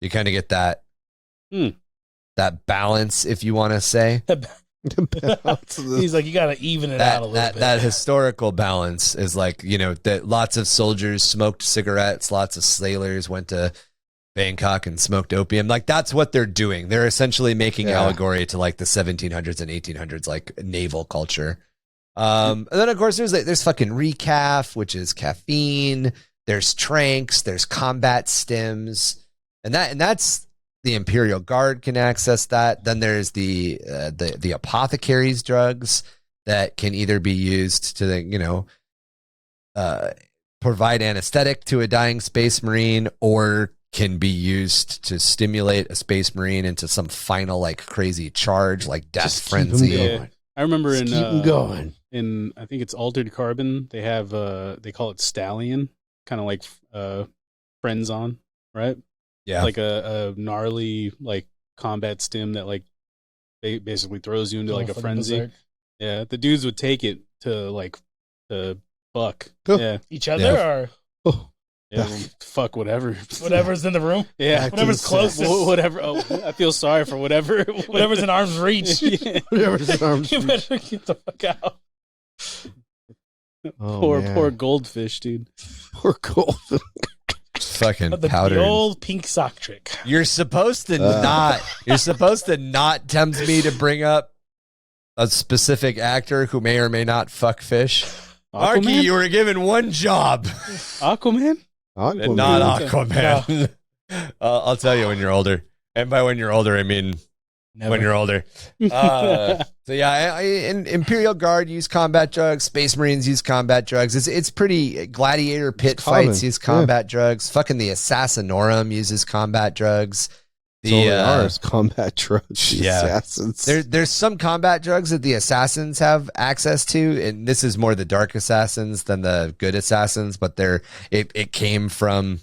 you kind of get that balance, if you want to say. He's like, you got to even it out a little bit. That historical balance is like, you know, that lots of soldiers smoked cigarettes, lots of sailors went to Bangkok and smoked opium. Like, that's what they're doing. They're essentially making allegory to like the 1700s and 1800s, like naval culture. And then of course there's fucking recaf, which is caffeine. There's tranks. There's combat stims, and that's the Imperial Guard can access that. Then there's the apothecary's drugs that can either be used to provide anesthetic to a dying space marine, or can be used to stimulate a space marine into some final like crazy charge, like death frenzy. Yeah. I remember keep them going. In I think it's Altered Carbon. They have they call it Stallion, kind of like Friends on, right? Yeah, like a gnarly like combat stim that like basically throws you into like a frenzy. Berserk. Yeah, the dudes would take it to like the buck. Oh. Yeah, Each other or Yeah, well, fuck whatever. Whatever's in the room. Yeah, whatever's closest. Whatever. Oh, I feel sorry for whatever. Whatever's in arm's reach. Yeah. Whatever's in arm's You reach. better get the fuck out. Oh, man. Poor goldfish, dude. Poor gold. Fucking The powdered. old pink sock trick. You're supposed to not. You're supposed to not tempt me to bring up a specific actor who may or may not fuck fish. Marky, Aquaman? you were given one job, Aquaman? and not Aquaman. I'll tell you when you're older, and by when you're older, I mean Never. when you're older. So yeah, Imperial Guard use combat drugs. Space Marines use combat drugs. It's pretty. Gladiator pit common. fights use combat drugs. Fucking the Assassinorum uses combat drugs. The ours combat drugs. The yeah. assassins. There's some combat drugs that the assassins have access to, and this is more the dark assassins than the good assassins. But it came from.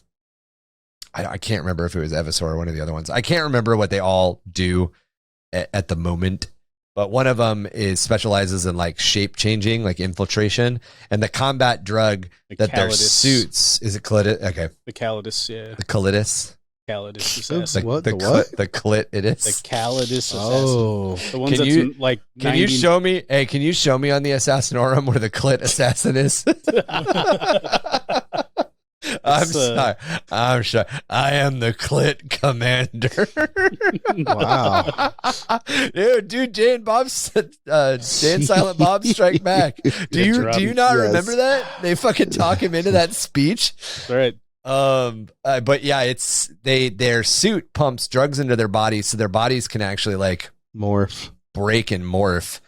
I can't remember if it was Evisor or one of the other ones. I can't remember what they all do at the moment. But one of them specializes in like shape changing, like infiltration, and the combat drug that their suits is it Calidus? Okay, The Calidus, yeah. the Calidus. Calidus The assassin. what? The The what? The clit it is. The Calidus assassin. Oh. The ones Can that's you- like Can you show me? Hey, can you show me on the Assassinorum where the clit assassin is? I'm sorry. I'm sure. I am the clit commander. Wow. Dude, Jay and Silent Bob Strike Back. Do you not Yes. remember that? They fucking talk him into that speech. That's right. But yeah, it's their suit pumps drugs into their bodies, so their bodies can actually like Morph. break and morph.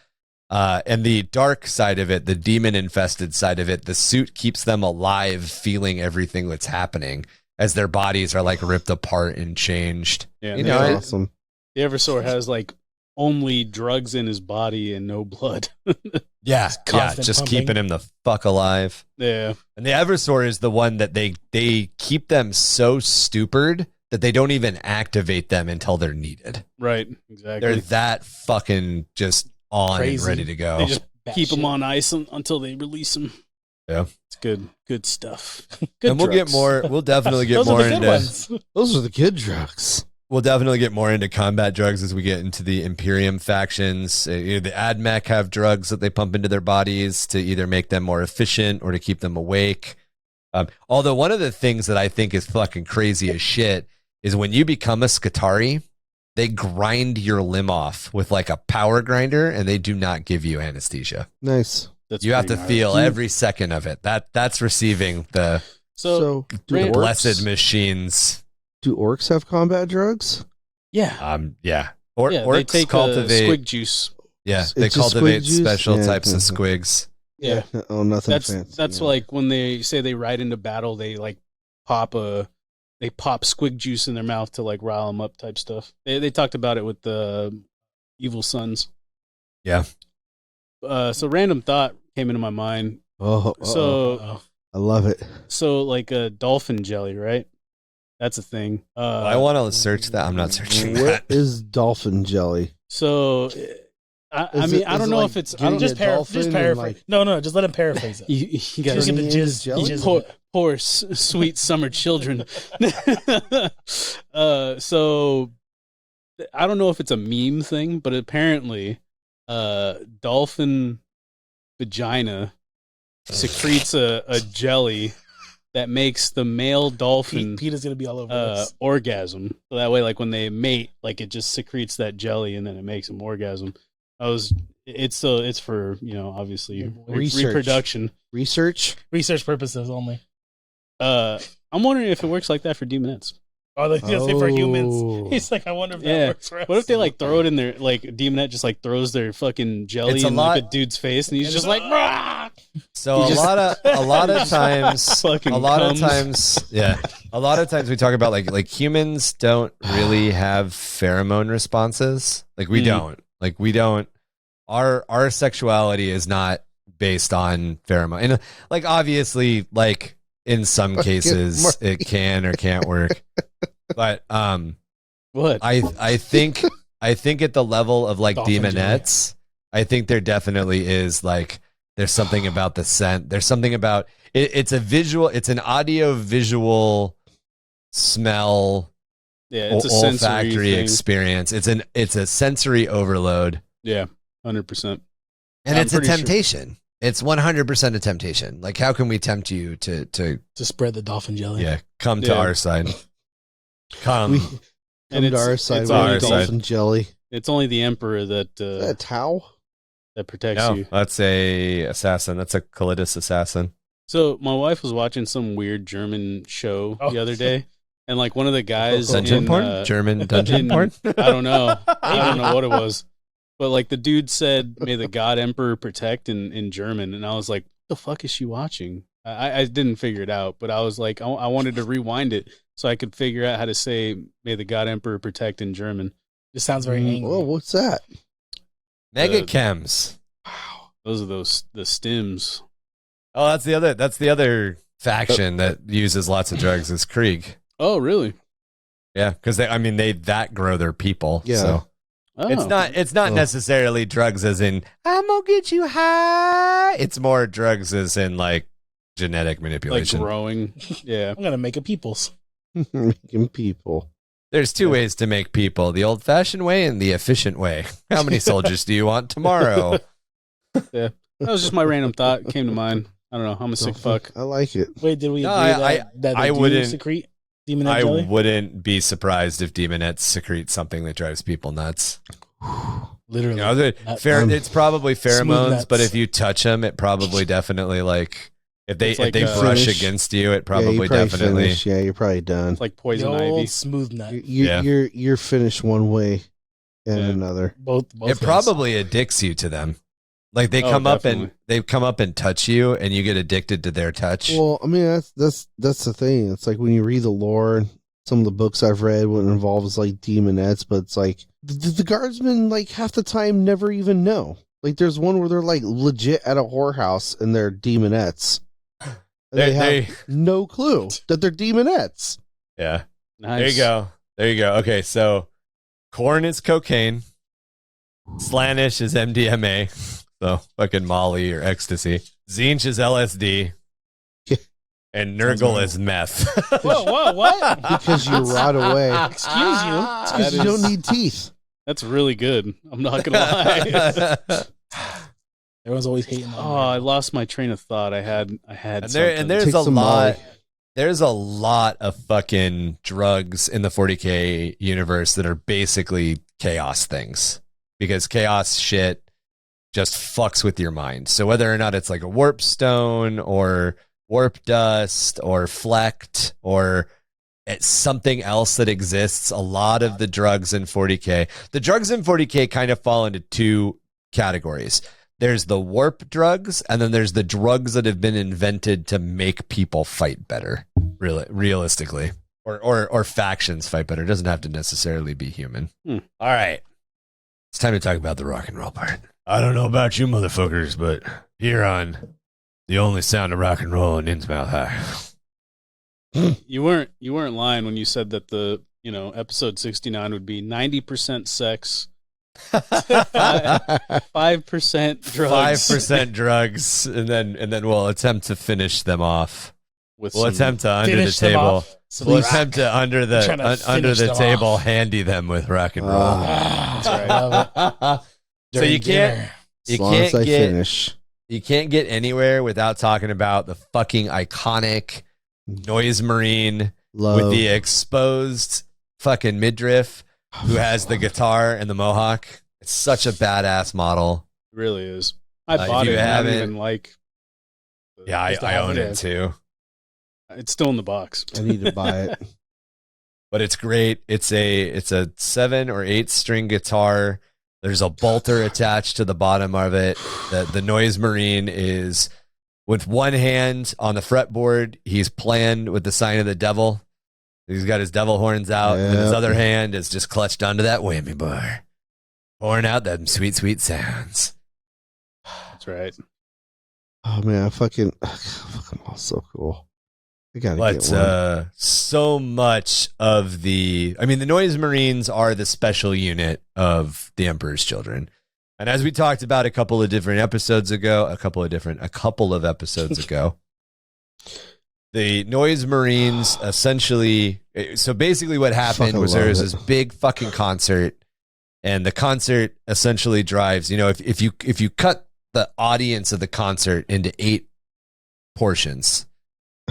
And the dark side of it, the demon infested side of it, the suit keeps them alive, feeling everything that's happening as their bodies are like ripped apart and changed. Yeah, You the know, Ever- Awesome. the Eversor has like only drugs in his body and no blood. Yeah, constant just pumping. keeping him the fuck alive. Yeah. And the Eversor is the one that they keep them so stupid that they don't even activate them until they're needed. Right. Exactly. They're that fucking just on Crazy. and ready to go. They just keep Batshit. them on ice until they release them. Yeah. It's good stuff. Good And we'll get drugs. more. We'll definitely get Those more are the good into. ones. Those are the good drugs. We'll definitely get more into combat drugs as we get into the Imperium factions. The Admech have drugs that they pump into their bodies to either make them more efficient or to keep them awake. Although one of the things that I think is fucking crazy as shit is when you become a Skitarii, they grind your limb off with like a power grinder, and they do not give you anesthesia. Nice. That's You have to pretty gnarly. feel every second of it. That's receiving the So, do Ran- blessed machines. do orcs have combat drugs? yeah. Yeah. Yeah, Orcs they take cultivate. squig juice. Yeah, It's they just cultivate squig juice? special Yeah, types of okay. squigs. Yeah. Oh, nothing fancy. That's yeah. like when they say they ride into battle, they like pop squig juice in their mouth to like rile them up type stuff. They talked about it with the evil sons. Yeah. So random thought came into my mind. Oh, So I love it. like a dolphin jelly, right? That's a thing. I want to search that. I'm not searching What that. is dolphin jelly? So I Is mean, it- I is don't it know like if it's I getting don't, Just, a dolphin and, paraphrase. like- No, just let him paraphrase it. you gotta Just get the Turning into jizz. jelly? jizz poor, of it. poor sweet summer children. So I don't know if it's a meme thing, but apparently, dolphin vagina secretes a jelly that makes the male dolphin Pete is gonna be all over this. orgasm. So that way, like when they mate, like it just secretes that jelly and then it makes them orgasm. It's for obviously Research. reproduction. Research? Research purposes only. I'm wondering if it works like that for demonettes. Oh, they just say for Oh. humans. He's like, I wonder if that Yeah. works for us. What if they like throw it in their like demonette just like throws their fucking jelly It's a in lot- like a dude's face and he's And just it's like "Rah!" So You a just- lot of times, Fucking a lot comes. of times, yeah, a lot of times we talk about like humans don't really have pheromone responses. Like we don't. Our sexuality is not based on pheromone, and like obviously, like in some Fucking cases, Marky. it can or can't work. But What? I think at the level of like Dolphin demonettes, I think there definitely is like There's something about the scent. There's something about it. It's a visual. It's an audio visual smell. Yeah, it's a olfactory sensory experience. It's a sensory overload. Yeah, 100%. And it's a temptation. It's 100% a temptation. Like, how can we tempt you to spread the dolphin jelly? Yeah, come to our side. Come to our side with dolphin jelly. It's only the Emperor that Is that a towel that protects you. That's a assassin. That's a Calidus assassin. So my wife was watching some weird German show the other day, and like one of the guys dungeon porn, German dungeon porn. I don't know what it was, but like the dude said, "May the God Emperor protect" in German, and I was like, "What the fuck is she watching?" I didn't figure it out, but I was like, I wanted to rewind it so I could figure out how to say "May the God Emperor protect" in German. It sounds very angry. Whoa, what's that? Mega chems. Wow, those are the stims. Oh, that's the other faction that uses lots of drugs is Krieg. Oh, really? Yeah, because they that grow their people. Yeah. So. Oh. It's not necessarily drugs as in I'm gonna get you high. It's more drugs as in like genetic manipulation. Like growing. Yeah. I'm gonna make a peoples. Making people. There's two ways to make people: the old-fashioned way and the efficient way. How many soldiers do you want tomorrow? Yeah, that was just my random thought. It came to mind. I don't know. I'm a sick fuck. I like it. Wait, did we agree that I they wouldn't secrete demonette jelly? I wouldn't be surprised if demonettes secrete something that drives people nuts. Literally. It's probably pheromones, nuts. but if you touch them, it probably definitely like if they brush against you, it probably definitely finish. Yeah, you're probably done. It's like poison the old ivy. smooth nut. You're finished one way and another. Both it ways. probably addicts you to them. Like they come up and touch you, and you get addicted to their touch. Well, I mean that's the thing. It's like when you read the lore, some of the books I've read when it involves like demonettes, but it's like the guardsmen like half the time never even know. Like there's one where they're like legit at a whorehouse and they're demonettes. And they have no clue that they're demonettes. Yeah. Nice. There you go. Okay, so Khorne is cocaine. Slaanesh is MDMA. So fucking Molly or ecstasy. Zinch is LSD. And Nurgle is meth. Whoa, what? Because you rot away. Excuse you. It's because you don't need teeth. That's really good. I'm not gonna lie. Everyone's always hating on I lost my train of thought. I had and something. there's Take a some lot. Molly. There's a lot of fucking drugs in the 40k universe that are basically chaos things because chaos shit just fucks with your mind. So whether or not it's like a warp stone or warp dust or flecked or it's something else that exists, a lot of the drugs in 40k, the drugs in 40k kind of fall into two categories. There's the warp drugs, and then there's the drugs that have been invented to make people fight better, realistically, or factions fight better. It doesn't have to necessarily be human. All right, it's time to talk about the rock and roll part. I don't know about you motherfuckers, but here on the only sound of rock and roll in Innsmouth Hive. You weren't lying when you said that the episode 69 would be 90% sex. 5% drugs. 5% drugs, and then we'll attempt to finish them off. We'll attempt to under the table. We'll attempt to under the table handy them with rock and roll. That's right. Love it. So you can't Finish. You can't get anywhere without talking about the fucking iconic Noise Marine with the exposed fucking midriff. Who has the guitar and the mohawk? It's such a badass model. It really is. I bought it. I don't even like. Yeah, I own it too. It's still in the box. I need to buy it. But it's great. It's a 7 or 8 string guitar. There's a bolter attached to the bottom of it. The Noise Marine is with one hand on the fretboard. He's playing with the sign of the devil. He's got his devil horns out, and his other hand is just clutched onto that whammy bar, pouring out them sweet, sweet sounds. That's right. Oh man, fucking all so cool. I gotta get one. So much of the Noise Marines are the special unit of the Emperor's Children. And as we talked about a couple of episodes ago, the Noise Marines essentially, so basically what happened was there was this big fucking concert, and the concert essentially drives, if you cut the audience of the concert into 8 portions,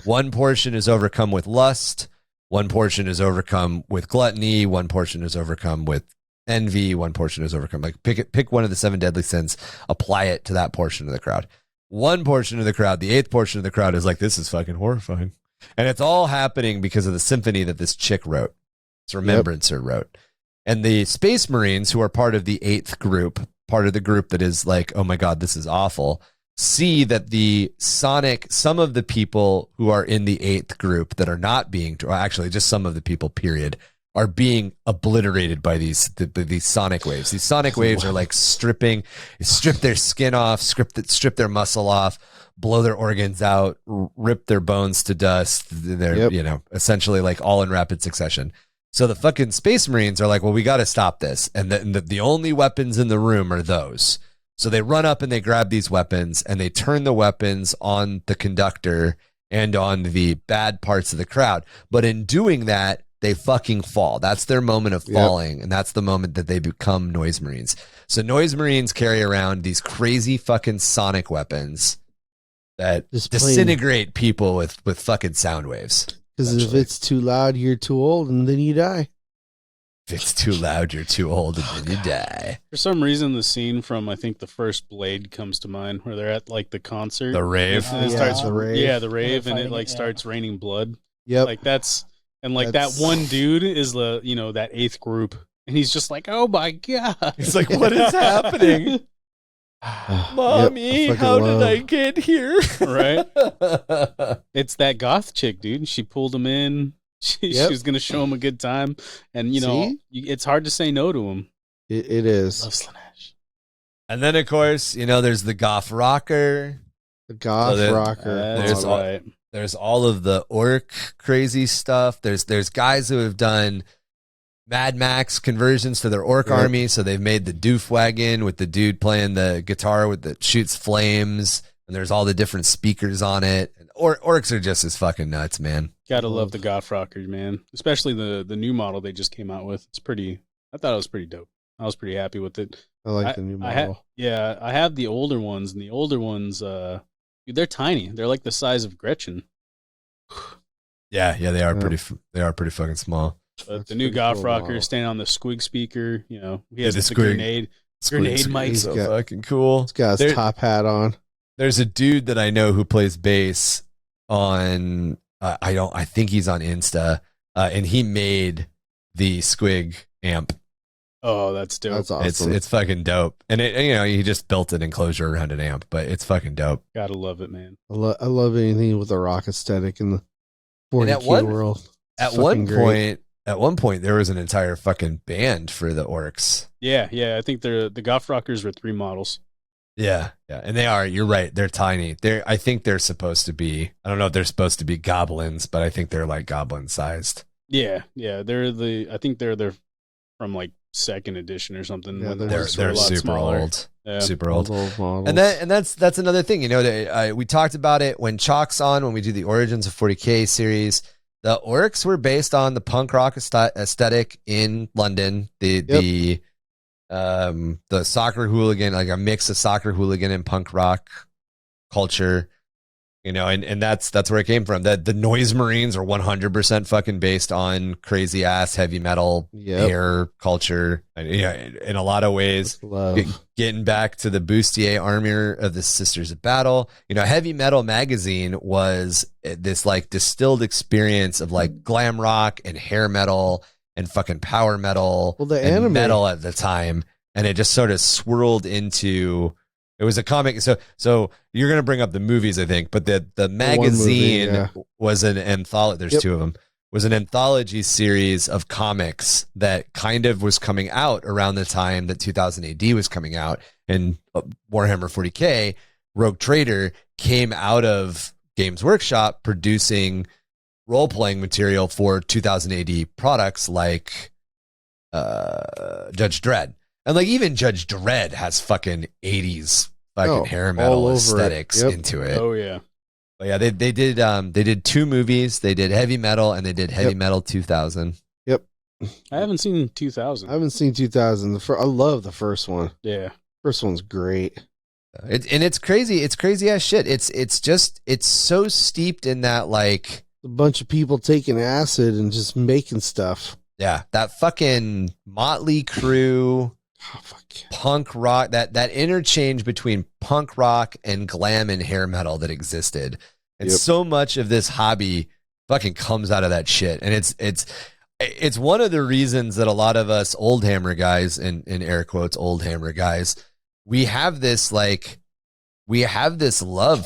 one portion is overcome with lust, one portion is overcome with gluttony, one portion is overcome with envy, one portion is overcome. Like pick one of the 7 deadly sins, apply it to that portion of the crowd. One portion of the crowd, the 8th portion of the crowd, is like, this is fucking horrifying. And it's all happening because of the symphony that this chick wrote. This Remembrancer wrote. And the Space Marines, who are part of the 8th group, part of the group that is like, oh my God, this is awful, see that some of the people who are in the 8th group that are not being, or actually just some of the people, period, are being obliterated by these sonic waves. These sonic waves are like strip their skin off, strip their muscle off, blow their organs out, rip their bones to dust. They're, essentially like all in rapid succession. So the fucking Space Marines are like, well, we got to stop this. And the only weapons in the room are those. So they run up and they grab these weapons and they turn the weapons on the conductor and on the bad parts of the crowd. But in doing that, they fucking fall. That's their moment of falling. And that's the moment that they become Noise Marines. So Noise Marines carry around these crazy fucking sonic weapons that disintegrate people with fucking sound waves. Because if it's too loud, you're too old and then you die. If it's too loud, you're too old and then you die. For some reason, the scene from, I think, the first Blade comes to mind, where they're at like the concert. The rave. And it starts, the rave, and it starts raining blood. Yep. Like that's that one dude is that 8th group, and he's just like, oh my God. He's like, what is happening? Mommy, how did I get here? Right? It's that goth chick, dude. She pulled him in. She was going to show him a good time. And, it's hard to say no to him. It is. Love Slaanesh. And then, of course, there's the Goff rocker. The Goff rocker. There's all of the orc crazy stuff. There's guys who have done Mad Max conversions to their orc army. So they've made the doof wagon with the dude playing the guitar that shoots flames. And there's all the different speakers on it. And orcs are just as fucking nuts, man. Gotta love the Goth rockers, man. Especially the new model they just came out with. I thought it was pretty dope. I was pretty happy with it. I like the new model. I have the older ones, and the older ones, they're tiny. They're like the size of Gretchen. Yeah, they are pretty. They are pretty fucking small. But the new Goth rocker standing on the squig speaker, he has the grenade mic. So fucking cool. He's got his top hat on. There's a dude that I know who plays bass on. I think he's on Insta, and he made the squig amp. Oh, that's dope. That's awesome. It's fucking dope. And he just built an enclosure around an amp, but it's fucking dope. Gotta love it, man. I love anything with a rock aesthetic in the 40k world. At one point, there was an entire fucking band for the orcs. Yeah. I think the Goth rockers were 3 models. Yeah, and they are. You're right. They're tiny. I think they're supposed to be. I don't know if they're supposed to be goblins, but I think they're like goblin sized. Yeah. I think they're from like 2nd edition or something. Yeah, they're super smaller. Old. Yeah. Super old. Models. And that's another thing. We talked about it when Chalk's on, when we do the Origins of 40k series. The orcs were based on the punk rock aesthetic in London. The soccer hooligan, like a mix of soccer hooligan and punk rock culture, and that's where it came from. The Noise Marines are 100% fucking based on crazy ass heavy metal hair culture. And, in a lot of ways, getting back to the bustier armor of the Sisters of Battle, Heavy Metal magazine was this like distilled experience of like glam rock and hair metal and fucking power metal, the and anime metal at the time, and it just sort of swirled into. It was a comic, so you're gonna bring up the movies, I think, but the magazine was an anthology. There's 2 of them. Was an anthology series of comics that kind of was coming out around the time that 2000 AD was coming out, and Warhammer 40k, Rogue Trader came out of Games Workshop producing role-playing material for 2000 AD products like Judge Dredd. And like even Judge Dredd has fucking 80s fucking hair metal aesthetics into it. Oh yeah. But yeah, they did 2 movies. They did Heavy Metal and they did Heavy Metal 2000. Yep. I haven't seen 2000. I haven't seen 2000. I love the first one. Yeah. First one's great. It's crazy. It's crazy as shit. It's so steeped in that like a bunch of people taking acid and just making stuff. Yeah, that fucking Motley Crue, punk rock, that interchange between punk rock and glam and hair metal that existed. And so much of this hobby fucking comes out of that shit. And it's one of the reasons that a lot of us old hammer guys, in air quotes, old hammer guys, we have this love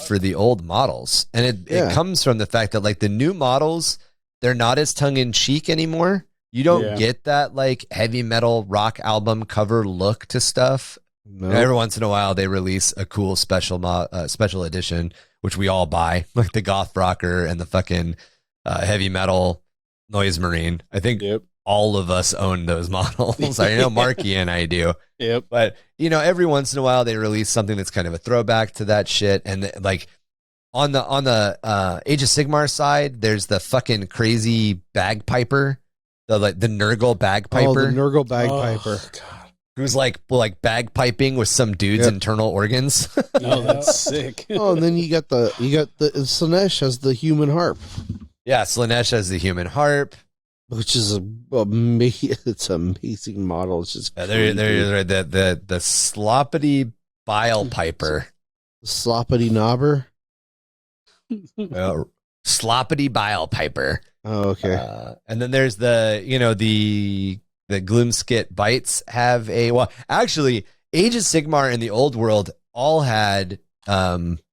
for the old models. And it comes from the fact that like the new models, they're not as tongue in cheek anymore. You don't get that like heavy metal rock album cover look to stuff. No. Every once in a while they release a cool special edition, which we all buy, like the goth rocker and the fucking heavy metal noise marine. I think all of us own those models. I know Marky and I do. Yep. But you know, every once in a while they release something that's kind of a throwback to that shit. And like on the Age of Sigmar side, there's the fucking crazy bagpiper. The Nurgle bagpiper. Oh, the Nurgle bagpiper. Oh, God. Who's like bagpiping with some dude's internal organs. Oh, that's sick. Oh, and then you got the Slaanesh has the human harp. Yeah, Slaanesh has the human harp, which is it's an amazing model. It's just there the sloppity bile piper, sloppity knobber, sloppity bile piper. Oh, okay. And then there's the Gloomskit bites have actually Age of Sigmar in the old world all had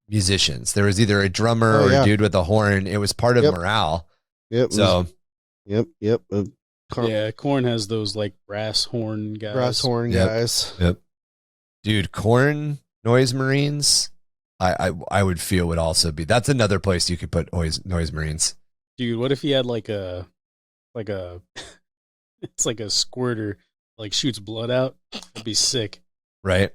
musicians. There was either a drummer or a dude with a horn. It was part of morale. Yep. So yep. Khorne has those like brass horn guys. Guys. Yep. Dude, Khorne noise marines, I would feel would also be. That's another place you could put noise marines. Dude, what if he had like a it's like a squirter, like shoots blood out? That'd be sick. Right.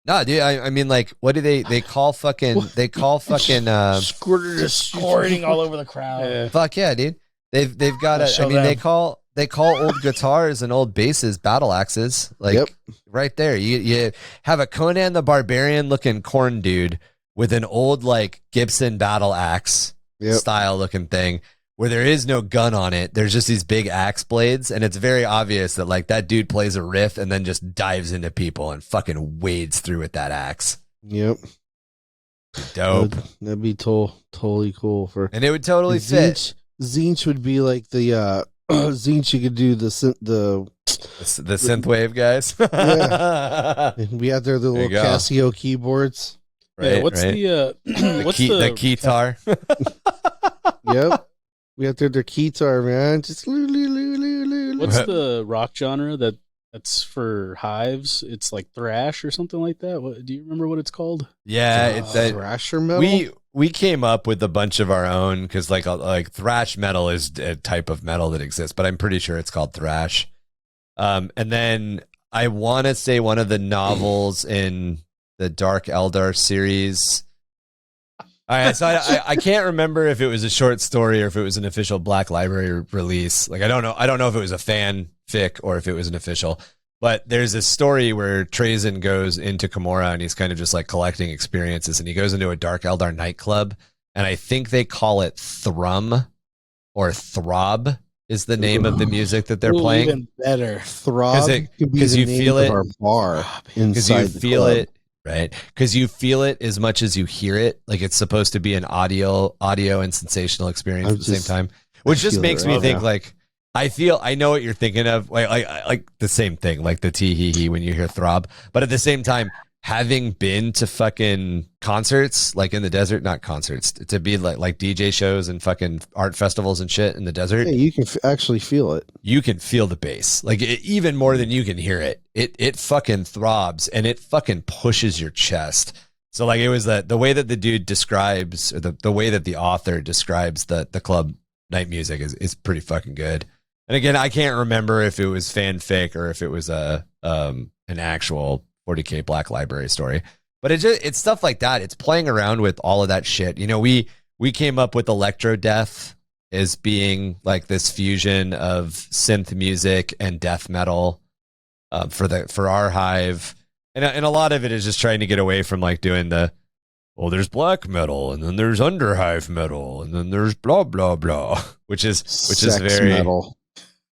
No, dude, I mean like what do they call fucking squirter just squirting all over the crowd. Yeah. Fuck yeah, dude. They've got they call old guitars and old basses battle axes. Like right there. You have a Conan the Barbarian looking Khorne dude with an old like Gibson battle axe style looking thing where there is no gun on it. There's just these big axe blades, and it's very obvious that like that dude plays a riff and then just dives into people and fucking wades through with that axe. Yep. Dope. That'd be totally cool and it would totally fit. Zinch would be like the Zinch. You could do the synthwave guys. Yeah. We had their little Casio keyboards. Right, yeah, what's the the keytar? Yep. We have their keytar, man. Just what's the rock genre that's for hives? It's like thrash or something like that. What do you remember what it's called? Yeah, it's a thrasher metal. We came up with a bunch of our own because like thrash metal is a type of metal that exists, but I'm pretty sure it's called thrash. And then I want to say one of the novels in the Dark Eldar series. All right, so I can't remember if it was a short story or if it was an official Black Library release. Like I don't know if it was a fanfic or if it was an official. But there's a story where Trazyn goes into Camorra and he's kind of just like collecting experiences, and he goes into a Dark Eldar nightclub, and I think they call it Thrum or Throb is the name of the music that they're playing. Even better, Throb, because you feel it. Our bar inside the feel club. it. Right, because you feel it as much as you hear it. Like it's supposed to be an audio and sensational experience at the same time, which just makes me think like I know what you're thinking of. Like the same thing, like the tee hee hee when you hear throb. But at the same time, having been to fucking concerts, like in the desert, not concerts, to be like DJ shows and fucking art festivals and shit in the desert. Yeah, you can actually feel it. You can feel the bass, like even more than you can hear it. It fucking throbs and it fucking pushes your chest. So like it was the way that the dude describes, or the way that the author describes the club night music is pretty fucking good. And again, I can't remember if it was fanfic or if it was a an actual 40k Black Library story. But it's stuff like that. It's playing around with all of that shit. You know, we came up with Electro Death as being like this fusion of synth music and death metal for our hive, and a lot of it is just trying to get away from like doing there's black metal and then there's underhive metal and then there's blah blah blah, which is very metal.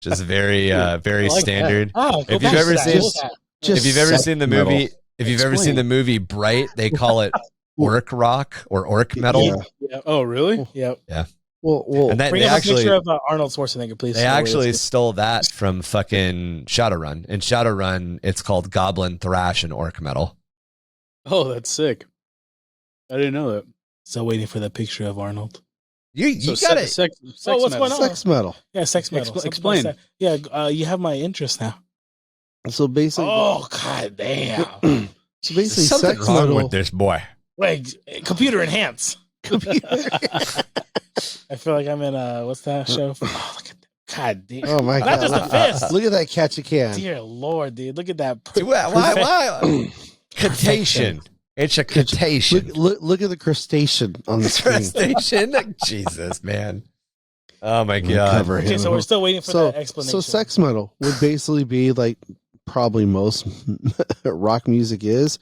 Which is very very like standard. Oh, If you've ever seen the metal. movie. If you've ever seen the movie Bright, they call it orc rock or orc metal. Yeah. Oh, really? Yep. Yeah. Well, And Bring they up actually a picture of Arnold Schwarzenegger, please. they actually stole that from fucking Shadowrun. In Shadowrun, it's called Goblin Thrash and orc metal. Oh, that's sick. I didn't know that. Still waiting for that picture of Arnold. You So got it. sex Oh, what's metal. going on? sex metal. Yeah, sex metal. Explain. Yeah, you have my interest now. So basically, Oh, god damn. so basically, There's something sex wrong metal. with this boy. Wait, computer enhance. I feel like I'm in what's that show? Oh, look at that. God damn. Oh my Not god! just a fist. Look at that catch a can. Dear Lord, dude. Look at that. Why? Cetacean. It's a cetacean. Look at the crustacean on the screen. Crustacean. Jesus, man. Oh my I'm gonna god. cover Okay, him. so we're still waiting for So, that explanation. so sex metal would basically be like probably most rock music is,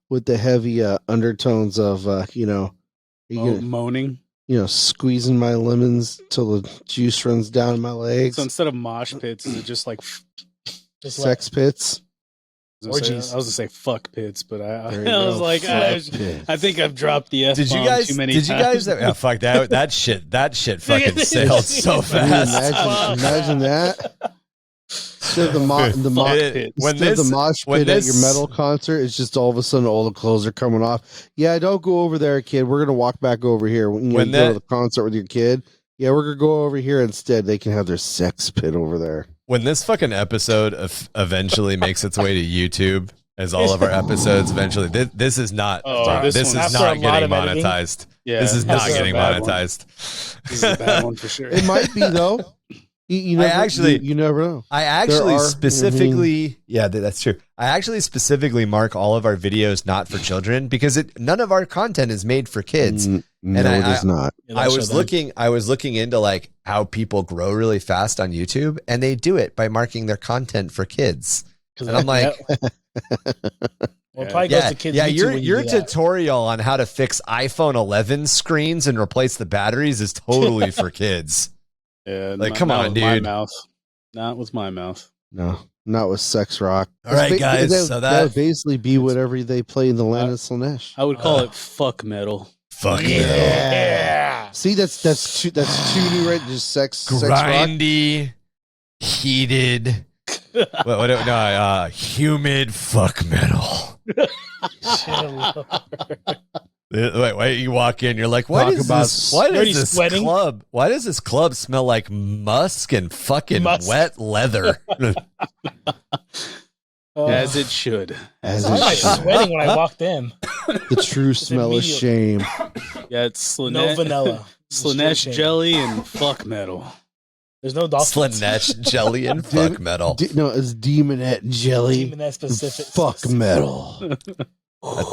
with the heavy undertones of Moaning. squeezing my lemons till the juice runs down my legs. So instead of mosh pits, is it just like Just Sex pits. I was Orgies. gonna say fuck pits, but I There you was go. like, Fuck pits. I think I've dropped the F Did you bomb guys? too many Did you times. guys? Oh, fuck that shit fucking sailed so Can you fast. imagine that. Instead of the mosh pit When at this- your metal concert, it's just all of a sudden all the clothes are coming off. Yeah, don't go over there, kid. We're gonna walk back over here. When you When go to that- the concert with your kid, yeah, we're gonna go over here instead. They can have their sex pit over there. When this fucking episode eventually makes its way to YouTube, as all of our episodes eventually, this is not. Oh, this this is one. After not a lot getting of editing. monetized. Yeah, This is not this a getting bad one. monetized. This is a bad one for sure. It might be though. You never, you never know. I actually There are- specifically, that's true. I actually specifically mark all of our videos not for children because none of our content is made for kids. No, And it is not. Yeah, I that was show looking into like how people grow really fast on YouTube, and they do it by marking their content for kids. them. And I'm like, Well, it probably goes to kids. YouTube when you your do that. tutorial on how to fix iPhone 11 screens and replace the batteries is totally for kids. Yeah, Like, not- come not on, with my dude. mouth. Not with my mouth. No, not with sex rock. All right, guys, That, so that would basically be whatever they play in the land of Slaanesh. I would call it fuck metal. Fuck Yeah. See, that's two new, right? Just sex rock. grindy, heated, humid fuck metal. Wait, you walk in, you're like, Talk what is about this? Why already does this sweating? club? Why does this club smell like musk and fucking Musk. wet leather? As it should. As I it was should. sweating when I walked in. The true smell of immediate- shame. Yeah, it's No Slaanesh, vanilla. Slaanesh Straight jelly and fuck metal. There's no dolphins. Slaanesh jelly and fuck metal. No, it's demonette jelly. Even that specific. Fuck metal.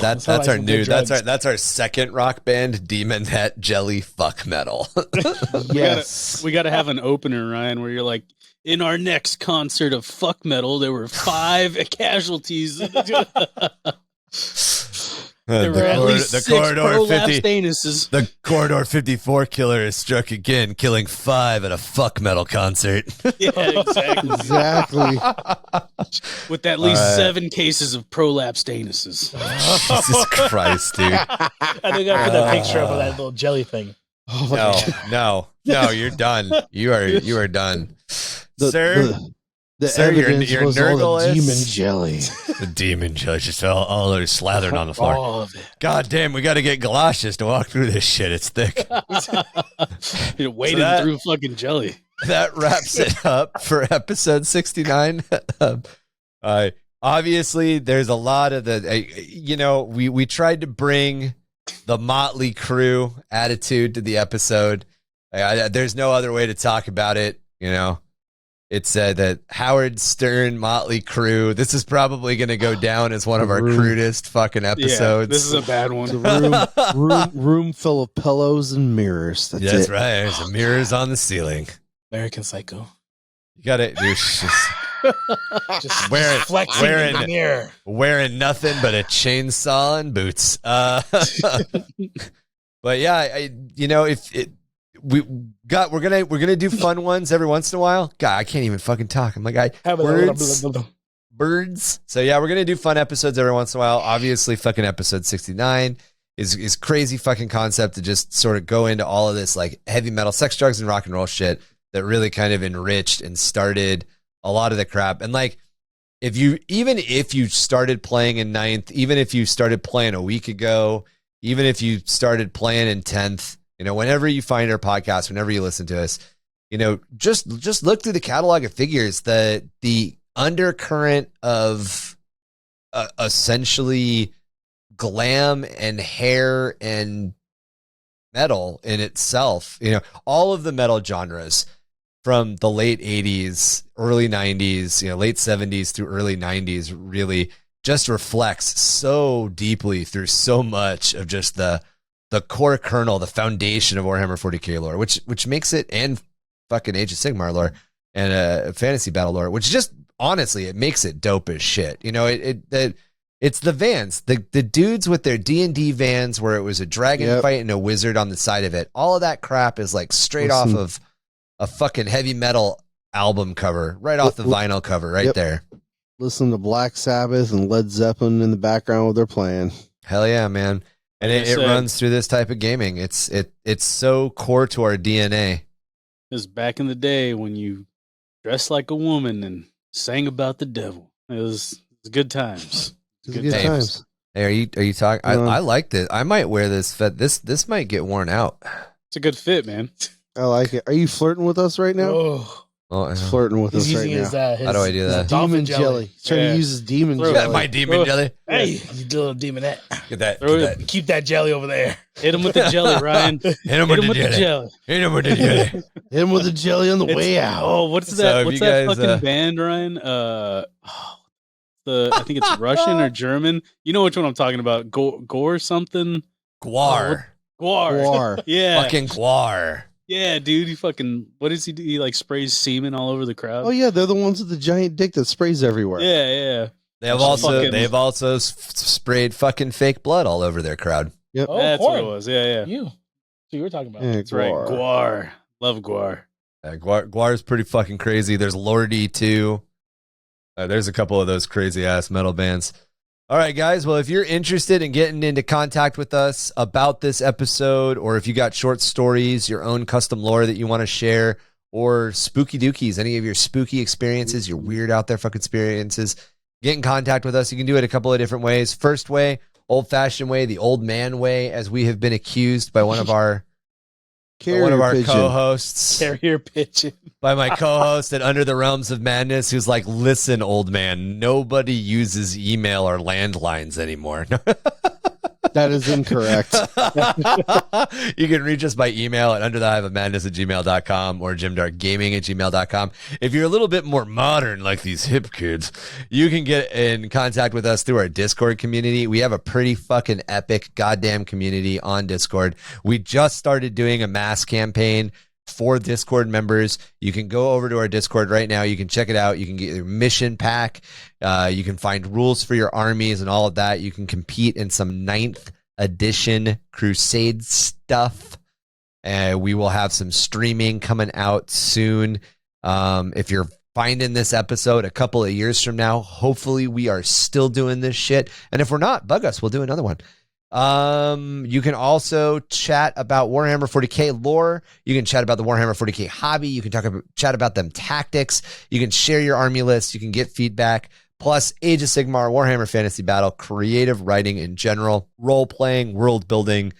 That's Sound like our some new. good That's our drugs. that's our second rock band. Demon Head Jelly Fuck Metal. Yes. We got to have an opener, Ryan, where you're like, in our next concert of fuck metal, there were 5 casualties. There were at least 6 prolapsed anuses. The Corridor 54 killer is struck again, killing 5 at a fuck metal concert. Yeah, exactly. Exactly. With at least All right. 7 cases of prolapsed anuses. Jesus Christ, dude. I think I put that picture up of that little jelly thing. Oh my God. No, you're done. You are done. The, Sir, the Sir, your evidence was all Nurgle the is- demon jelly. the demon judge just all are slathered on the floor. All of it. God damn, we got to get galoshes to walk through this shit. It's thick. You're wading that- through fucking jelly. That wraps it up for episode 69. Obviously, there's a lot of we tried to bring the Motley Crew attitude to the episode. There's no other way to talk about it. It said that Howard Stern Motley Crew. This is probably going to go down as one of our crudest fucking episodes. Yeah, this is a bad one. Room full of pillows and mirrors. That's right. There's mirrors on the ceiling. American Psycho. You got it. Just flexing in the mirror. Wearing nothing but a chainsaw and boots. But yeah, we're gonna do fun ones every once in a while. God, I can't even fucking talk. I'm like, birds. So yeah, we're gonna do fun episodes every once in a while. Obviously, fucking episode 69 is crazy fucking concept to just sort of go into all of this like heavy metal, sex, drugs, and rock and roll shit that really kind of enriched and started a lot of the crap. And like, even if you started playing in 9th, even if you started playing a week ago, even if you started playing in 10th, whenever you find our podcast, whenever you listen to us, just look through the catalog of figures. The undercurrent of essentially glam and hair and metal in itself, all of the metal genres from the late 80s, early 90s, late 70s through early 90s really just reflects so deeply through so much of just the core kernel, the foundation of Warhammer 40k lore, which makes it, and fucking Age of Sigmar lore and fantasy battle lore, which just honestly, it makes it dope as shit. It's the vans, the dudes with their D&D vans where it was a dragon fight and a wizard on the side of it. All of that crap is like straight off of a fucking heavy metal album cover, right off the vinyl cover right there. Listen to Black Sabbath and Led Zeppelin in the background while they're playing. Hell yeah, man. And it runs through this type of gaming. It's so core to our DNA. It was back in the day when you dressed like a woman and sang about the devil. It was good times. Good times. Hey, are you talking? I like this. I might wear this. This might get worn out. It's a good fit, man. I like it. Are you flirting with us right now? He's flirting with us right now. How do I do that? Demon jelly. He's trying to use his demon jelly. My demon jelly. Hey, you little demonette. Get that. Keep that jelly over there. Hit him with the jelly, Ryan. Hit him with the jelly. Hit him with the jelly. Hit him with the jelly on the way out. Oh, what's that? What's that fucking band, Ryan? I think it's Russian or German. You know which one I'm talking about? Gore something. Gwar. Gwar. Yeah. Fucking Gwar. Yeah, dude, what does he do? He like sprays semen all over the crowd. Oh yeah, they're the ones with the giant dick that sprays everywhere. Yeah. They've also sprayed fucking fake blood all over their crowd. Yep. That's what it was. Yeah. So you were talking about. Yeah, That's right. Gwar. Love Gwar. Yeah, Gwar is pretty fucking crazy. There's Lordy too. There's a couple of those crazy ass metal bands. All right, guys. Well, if you're interested in getting into contact with us about this episode, or if you got short stories, your own custom lore that you want to share, or spooky dookies, any of your spooky experiences, your weird out there fucking experiences, get in contact with us. You can do it a couple of different ways. First way, old-fashioned way, the old man way, as we have been accused by one of our co-hosts. Carrier pigeon. By my co-host at Under the Realms of Madness, who's like, listen, old man, nobody uses email or landlines anymore. That is incorrect. You can reach us by email at underthehiveofmadness@gmail.com or jimdarkgaming@gmail.com. If you're a little bit more modern, like these hip kids, you can get in contact with us through our Discord community. We have a pretty fucking epic goddamn community on Discord. We just started doing a mass campaign for Discord members. You can go over to our Discord right now. You can check it out. You can get your mission pack. You can find rules for your armies and all of that. You can compete in some 9th edition Crusade stuff. We will have some streaming coming out soon. If you're finding this episode a couple of years from now, hopefully we are still doing this shit. And if we're not, bug us. We'll do another one. You can also chat about Warhammer 40k lore. You can chat about the Warhammer 40k hobby. You can chat about them tactics. You can share your army list. You can get feedback. Plus Age of Sigmar, Warhammer Fantasy Battle, creative writing in general, role playing, world building,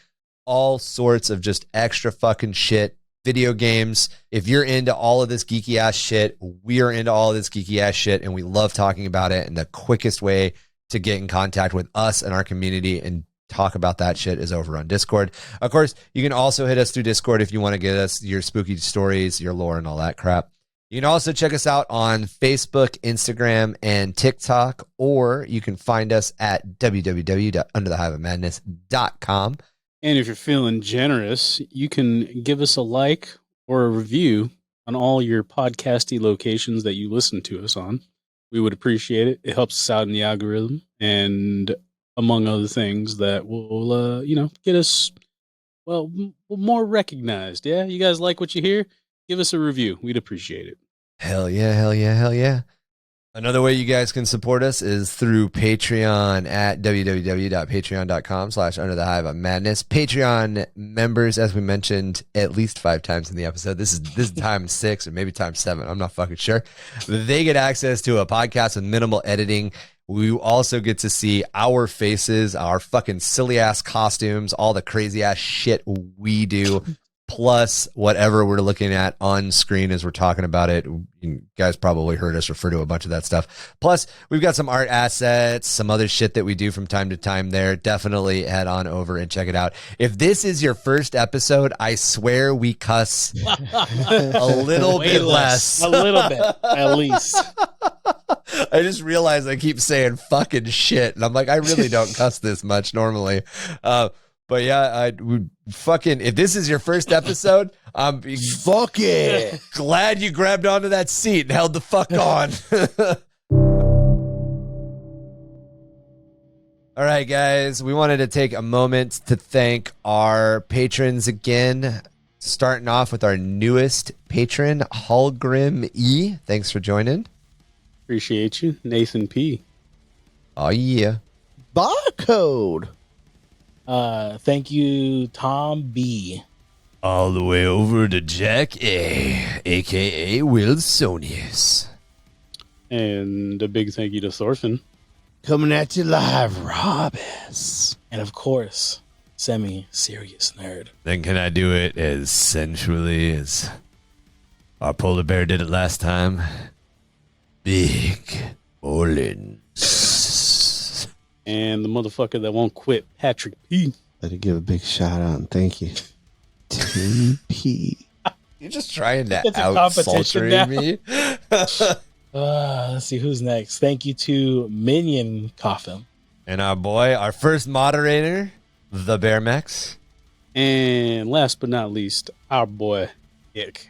all sorts of just extra fucking shit. Video games. If you're into all of this geeky ass shit, we are into all of this geeky ass shit, and we love talking about it. And the quickest way to get in contact with us and our community and talk about that shit is over on Discord. Of course, you can also hit us through Discord if you want to get us your spooky stories, your lore, and all that crap. You can also check us out on Facebook, Instagram, and TikTok, or you can find us at www.underthehiveofmadness.com. And if you're feeling generous, you can give us a like or a review on all your podcasty locations that you listen to us on. We would appreciate it. It helps us out in the algorithm, and among other things that will, get us, more recognized. Yeah, you guys like what you hear? Give us a review. We'd appreciate it. Hell yeah, hell yeah, hell yeah. Another way you guys can support us is through Patreon at www.patreon.com/underthehiveofmadness. Patreon members, as we mentioned at least 5 times in the episode, this is time 6 or maybe time 7. I'm not fucking sure. They get access to a podcast with minimal editing. We also get to see our faces, our fucking silly ass costumes, all the crazy ass shit we do, plus whatever we're looking at on screen as we're talking about it. You guys probably heard us refer to a bunch of that stuff. Plus, we've got some art assets, some other shit that we do from time to time there. Definitely head on over and check it out. If this is your first episode, I swear we cuss a little bit less. A little bit, at least. I just realized I keep saying fucking shit, and I'm like, I really don't cuss this much normally. But yeah, if this is your first episode, I'm fucking glad you grabbed onto that seat and held the fuck on. All right, guys, we wanted to take a moment to thank our patrons again, starting off with our newest patron, Hallgrim E. Thanks for joining. Appreciate you, Nathan P. Oh, yeah. Barcode. Thank you, Tom B. All the way over to Jack A, a.k.a. Wilsonius. And a big thank you to Thorfinn. Coming at you live, Robbins. And of course, semi-serious nerd. Then can I do it as sensually as our polar bear did it last time? Big Orleans. And the motherfucker that won't quit, Patrick P. Let me give a big shout out and thank you. Tim P. You're just trying to It's a out competition sultry now. me. Let's see who's next. Thank you to Minion Coffin. And our first moderator, the Bear Max. And last but not least, our boy, Ick.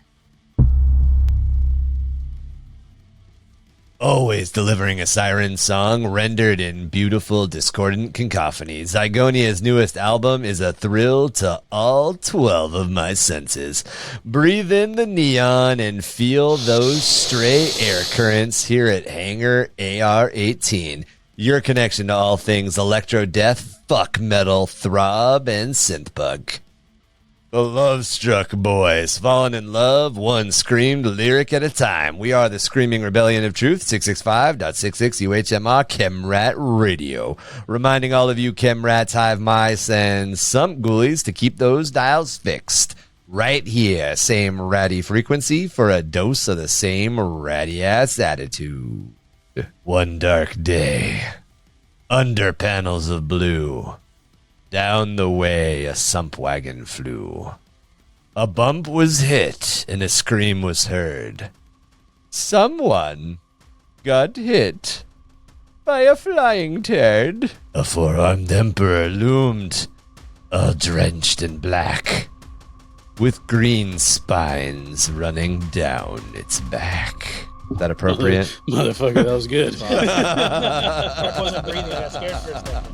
Always delivering a siren song rendered in beautiful discordant cacophony. Zygonia's newest album is a thrill to all 12 of my senses. Breathe in the neon and feel those stray air currents here at Hangar AR-18. Your connection to all things electro death, fuck metal, throb, and synthpunk. The Love-Struck Boys, fallen in love, one screamed lyric at a time. We are the Screaming Rebellion of Truth, 665.66 UHMR Chemrat Radio. Reminding all of you Chemrats, hive mice, and some ghoulies to keep those dials fixed. Right here, same ratty frequency for a dose of the same ratty-ass attitude. One dark day, under panels of blue, down the way a sump wagon flew. A bump was hit and a scream was heard. Someone got hit by a flying turd. A 4-armed emperor loomed, all drenched in black, with green spines running down its back. Is that appropriate? Motherfucker, that was good. Mark wasn't breathing. I got scared for a second.